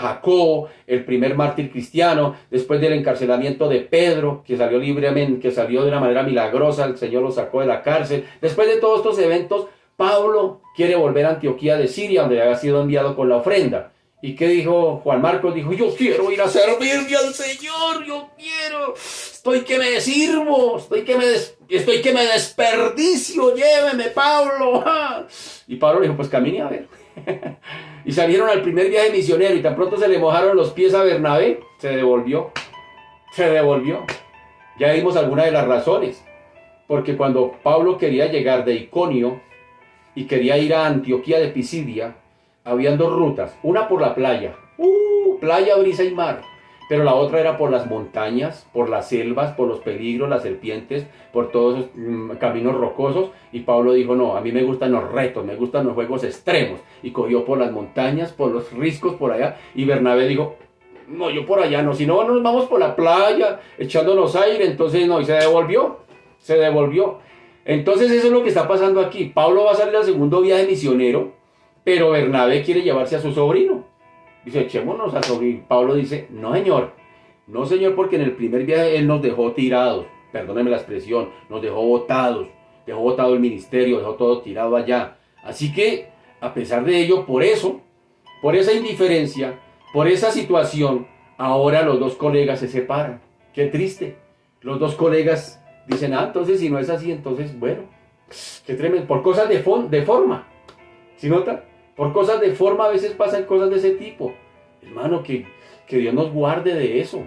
Jacobo, el primer mártir cristiano, después del encarcelamiento de Pedro, que salió libremente, que salió de una manera milagrosa, el Señor lo sacó de la cárcel. Después de todos estos eventos, Pablo quiere volver a Antioquía de Siria, donde había sido enviado con la ofrenda. ¿Y qué dijo Juan Marcos? Dijo, yo quiero ir a servirle al Señor, estoy que me sirvo, estoy que me desperdicio, lléveme, Pablo. Y Pablo le dijo, pues camine a ver. Y salieron al primer viaje misionero y tan pronto se le mojaron los pies a Bernabé, se devolvió. Ya vimos algunas de las razones, porque cuando Pablo quería llegar de Iconio y quería ir a Antioquía de Pisidia, habían dos rutas, una por la playa, playa, brisa y mar, pero la otra era por las montañas, por las selvas, por los peligros, las serpientes, por todos esos caminos rocosos. Y Pablo dijo, no, a mí me gustan los retos, me gustan los juegos extremos. Y cogió por las montañas, por los riscos, por allá. Y Bernabé dijo, no, yo por allá no, si no nos vamos por la playa, echándonos aire. Entonces no, y se devolvió. Entonces eso es lo que está pasando aquí. Pablo va a salir al segundo viaje misionero, pero Bernabé quiere llevarse a su sobrino. Dice, echémonos al sobrino. Pablo dice, no señor, porque en el primer viaje él nos dejó tirados, perdónenme la expresión, nos dejó botados, dejó botado el ministerio, dejó todo tirado allá. Así que, a pesar de ello, por esa indiferencia, por esa situación, ahora los dos colegas se separan. Qué triste. Los dos colegas dicen, entonces si no es así, entonces bueno, qué tremendo, por cosas de forma. ¿Sí nota? Por cosas de forma a veces pasan cosas de ese tipo. Hermano, que Dios nos guarde de eso.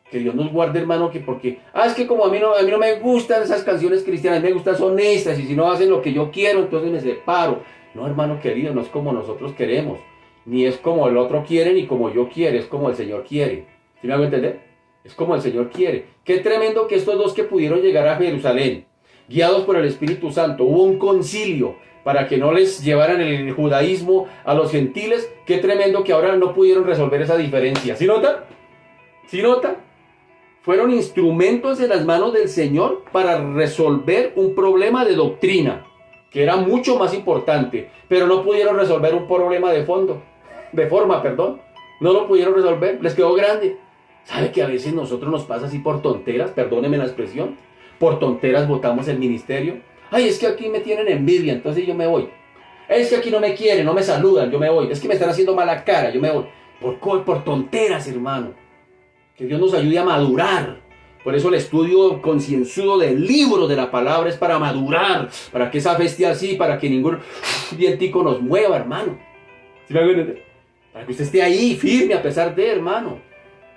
Que Dios nos guarde, hermano, porque es que como a mí no me gustan esas canciones cristianas, me gustan son estas, y si no hacen lo que yo quiero, entonces me separo. No, hermano querido, no es como nosotros queremos, ni es como el otro quiere, ni como yo quiero, es como el Señor quiere. ¿Sí me hago entender? Es como el Señor quiere. Qué tremendo que estos dos que pudieron llegar a Jerusalén, guiados por el Espíritu Santo, hubo un concilio para que no les llevaran el judaísmo a los gentiles. Qué tremendo que ahora no pudieron resolver esa diferencia. ¿Sí nota? ¿Sí nota? Fueron instrumentos en las manos del Señor para resolver un problema de doctrina, que era mucho más importante, pero no pudieron resolver un problema de forma. No lo pudieron resolver, les quedó grande. ¿Sabe que a veces nosotros nos pasa así por tonteras? Perdóneme la expresión. Por tonteras votamos el ministerio. Es que aquí me tienen envidia, entonces yo me voy. Es que aquí no me quieren, no me saludan, yo me voy. Es que me están haciendo mala cara, yo me voy. Por tonteras, hermano. Que Dios nos ayude a madurar. Por eso el estudio concienzudo del libro de la palabra es para madurar, para que esa fe esté así, para que ningún vientico nos mueva, hermano. ¿Sí me entiende? Para que usted esté ahí firme a pesar de, hermano.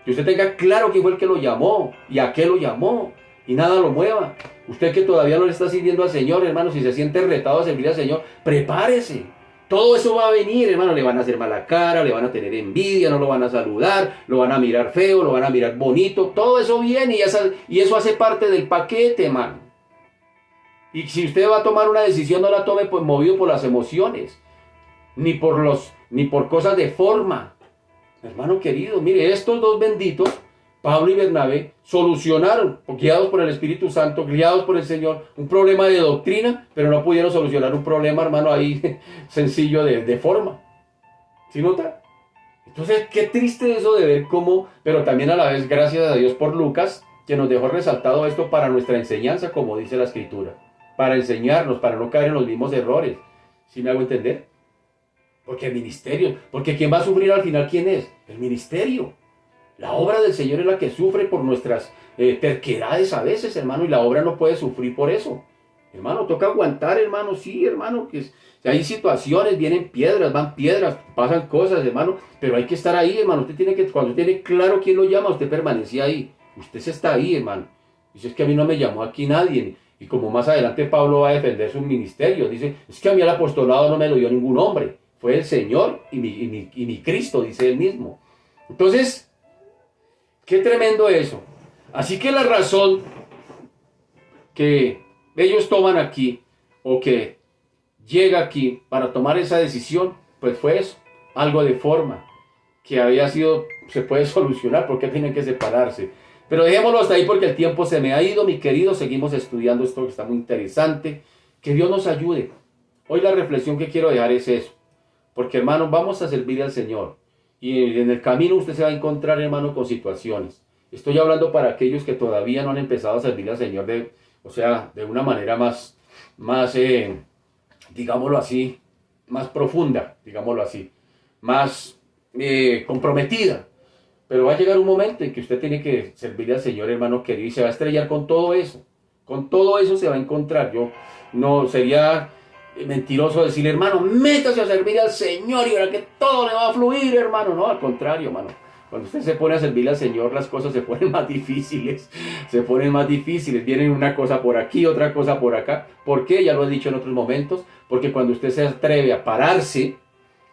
Que usted tenga claro quién fue el que lo llamó y a qué lo llamó. Y nada lo mueva. Usted que todavía no le está sirviendo al Señor, hermano, si se siente retado a servir al Señor, prepárese. Todo eso va a venir, hermano. Le van a hacer mala cara, le van a tener envidia, no lo van a saludar, lo van a mirar feo, lo van a mirar bonito. Todo eso viene y eso hace parte del paquete, hermano. Y si usted va a tomar una decisión, no la tome pues movido por las emociones, ni por cosas de forma. Hermano querido, mire, estos dos benditos, Pablo y Bernabé, solucionaron, guiados por el Espíritu Santo, guiados por el Señor, un problema de doctrina, pero no pudieron solucionar un problema, hermano, ahí sencillo de forma. ¿Sí nota? Entonces, qué triste eso de ver cómo, pero también a la vez, gracias a Dios por Lucas, que nos dejó resaltado esto para nuestra enseñanza, como dice la Escritura, para enseñarnos, para no caer en los mismos errores. ¿Sí me hago entender? Porque el ministerio, porque quien va a sufrir al final, ¿quién es? El ministerio. La obra del Señor es la que sufre por nuestras terquedades a veces, hermano, y la obra no puede sufrir por eso. Hermano, toca aguantar, hermano, sí, hermano, que hay situaciones, vienen piedras, van piedras, pasan cosas, hermano, pero hay que estar ahí, hermano. Usted tiene que, cuando usted tiene claro quién lo llama, usted permanece ahí. Usted se está ahí, hermano. Dice, es que a mí no me llamó aquí nadie. Y como más adelante Pablo va a defender su ministerio, dice, es que a mí el apostolado no me lo dio ningún hombre. Fue el Señor y mi Cristo, dice él mismo. Entonces, qué tremendo eso. Así que la razón que ellos toman aquí, o que llega aquí para tomar esa decisión, pues fue eso, algo de forma, que había sido, se puede solucionar, porque tienen que separarse. Pero dejémoslo hasta ahí porque el tiempo se me ha ido, mi querido, seguimos estudiando esto que está muy interesante, que Dios nos ayude. Hoy la reflexión que quiero dejar es eso, porque hermano, vamos a servir al Señor, y en el camino usted se va a encontrar, hermano, con situaciones. Estoy hablando para aquellos que todavía no han empezado a servir al Señor de una manera más digámoslo así, más profunda, digámoslo así, más comprometida. Pero va a llegar un momento en que usted tiene que servirle al Señor, hermano querido, y se va a estrellar con todo eso. Con todo eso se va a encontrar. Yo no sería mentiroso decirle, hermano, métase a servir al Señor y ahora que todo le va a fluir, hermano. No, al contrario, hermano. Cuando usted se pone a servirle al Señor, las cosas se ponen más difíciles. Se ponen más difíciles. Vienen una cosa por aquí, otra cosa por acá. ¿Por qué? Ya lo he dicho en otros momentos. Porque cuando usted se atreve a pararse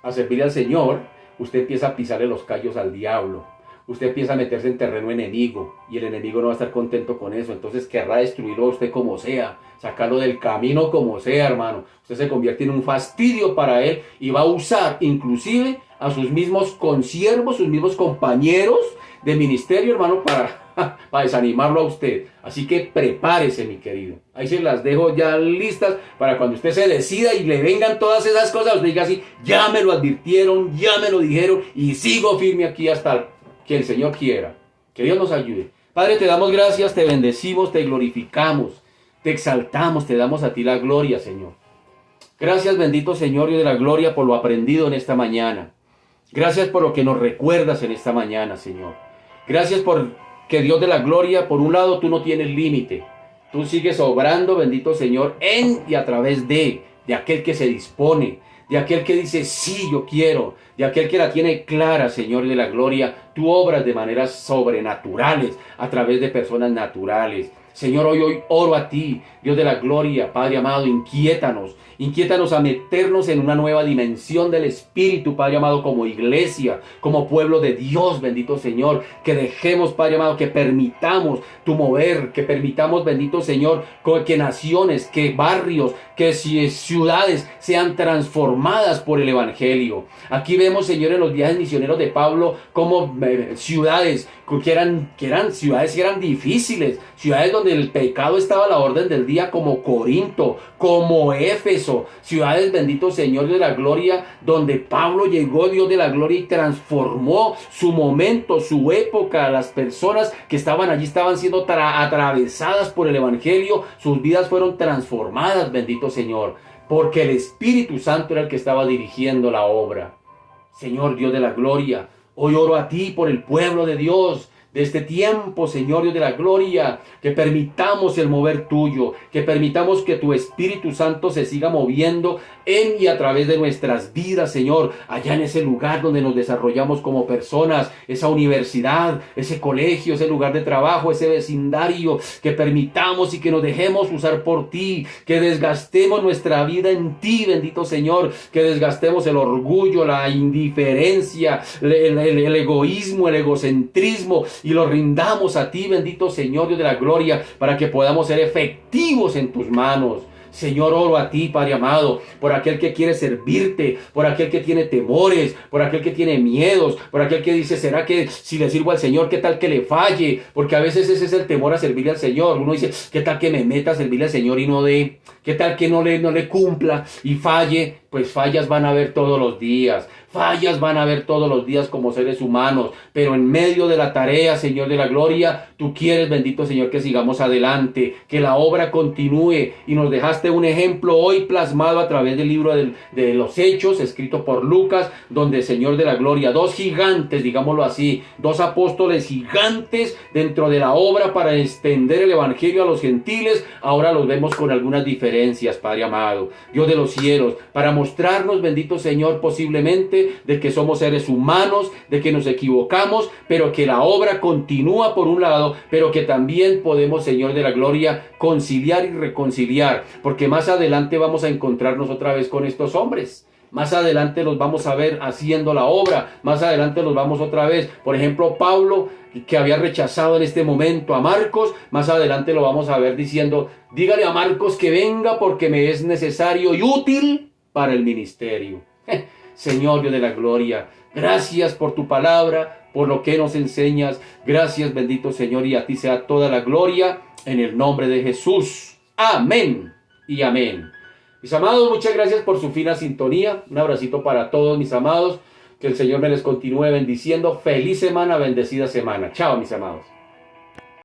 a servirle al Señor, usted empieza a pisarle los callos al diablo. Usted empieza a meterse en terreno enemigo. Y el enemigo no va a estar contento con eso. Entonces querrá destruirlo a usted como sea. Sacarlo del camino como sea, hermano. Usted se convierte en un fastidio para él. Y va a usar inclusive a sus mismos consiervos, sus mismos compañeros de ministerio, hermano, para desanimarlo a usted. Así que prepárese, mi querido. Ahí se las dejo ya listas para cuando usted se decida y le vengan todas esas cosas, usted diga así, ya me lo advirtieron, ya me lo dijeron y sigo firme aquí hasta que el Señor quiera. Que Dios nos ayude. Padre, te damos gracias, te bendecimos, te glorificamos, te exaltamos, te damos a ti la gloria, Señor. Gracias, bendito Señor, Dios de la gloria, por lo aprendido en esta mañana. Gracias por lo que nos recuerdas en esta mañana, Señor. Gracias por que Dios de la gloria, por un lado, tú no tienes límite. Tú sigues obrando, bendito Señor, en y a través de aquel que se dispone, de aquel que dice, sí, yo quiero, de aquel que la tiene clara, Señor de la gloria. Tú obras de maneras sobrenaturales, a través de personas naturales. Señor, hoy oro a ti, Dios de la gloria, Padre amado, inquiétanos a meternos en una nueva dimensión del Espíritu, Padre amado, como iglesia, como pueblo de Dios, bendito Señor, que dejemos, Padre amado, que permitamos tu mover, que permitamos, bendito Señor, que naciones, que barrios, que ciudades sean transformadas por el Evangelio. Aquí vemos, Señor, en los viajes misioneros de Pablo, como ciudades que eran ciudades que eran difíciles, ciudades donde el pecado estaba a la orden del día, como Corinto, como Éfeso, ciudades, bendito Señor de la gloria, donde Pablo llegó, Dios de la gloria, y transformó su momento, su época. Las personas que estaban allí estaban siendo atravesadas por el Evangelio, sus vidas fueron transformadas, bendito Señor, porque el Espíritu Santo era el que estaba dirigiendo la obra. Señor Dios de la gloria, hoy oro a ti por el pueblo de Dios de este tiempo, Señor Dios de la gloria, que permitamos el mover tuyo, que permitamos que tu Espíritu Santo se siga moviendo en y a través de nuestras vidas, Señor, allá en ese lugar donde nos desarrollamos como personas, esa universidad, ese colegio, ese lugar de trabajo, ese vecindario, que permitamos y que nos dejemos usar por ti, que desgastemos nuestra vida en ti, bendito Señor, que desgastemos el orgullo, la indiferencia, el egoísmo, el egocentrismo, y lo rindamos a ti, bendito Señor Dios de la gloria, para que podamos ser efectivos en tus manos. Señor, oro a ti, Padre amado, por aquel que quiere servirte, por aquel que tiene temores, por aquel que tiene miedos, por aquel que dice, ¿será que si le sirvo al Señor, qué tal que le falle? Porque a veces ese es el temor a servirle al Señor. Uno dice, ¿qué tal que me meta a servirle al Señor y no dé? ¿Qué tal que no le cumpla y falle? Pues fallas van a haber todos los días, fallas van a haber todos los días como seres humanos, pero en medio de la tarea, Señor de la gloria, tú quieres, bendito Señor, que sigamos adelante, que la obra continúe, y nos dejaste un ejemplo hoy plasmado a través del libro de los Hechos, escrito por Lucas, donde, Señor de la gloria, dos gigantes, digámoslo así, dos apóstoles gigantes dentro de la obra para extender el evangelio a los gentiles, ahora los vemos con algunas diferencias, Padre amado, Dios de los cielos, para mostrarnos, bendito Señor, posiblemente de que somos seres humanos, de que nos equivocamos, pero que la obra continúa por un lado, pero que también podemos, Señor de la gloria, conciliar y reconciliar, porque más adelante vamos a encontrarnos otra vez con estos hombres. Más adelante los vamos a ver haciendo la obra, más adelante los vamos otra vez. Por ejemplo, Pablo, que había rechazado en este momento a Marcos, más adelante lo vamos a ver diciendo, dígale a Marcos que venga porque me es necesario y útil para el ministerio. Señor Dios de la gloria, gracias por tu palabra, por lo que nos enseñas. Gracias, bendito Señor, y a ti sea toda la gloria en el nombre de Jesús. Amén y amén. Mis amados, muchas gracias por su fina sintonía. Un abracito para todos, mis amados. Que el Señor me les continúe bendiciendo. Feliz semana, bendecida semana. Chao, mis amados.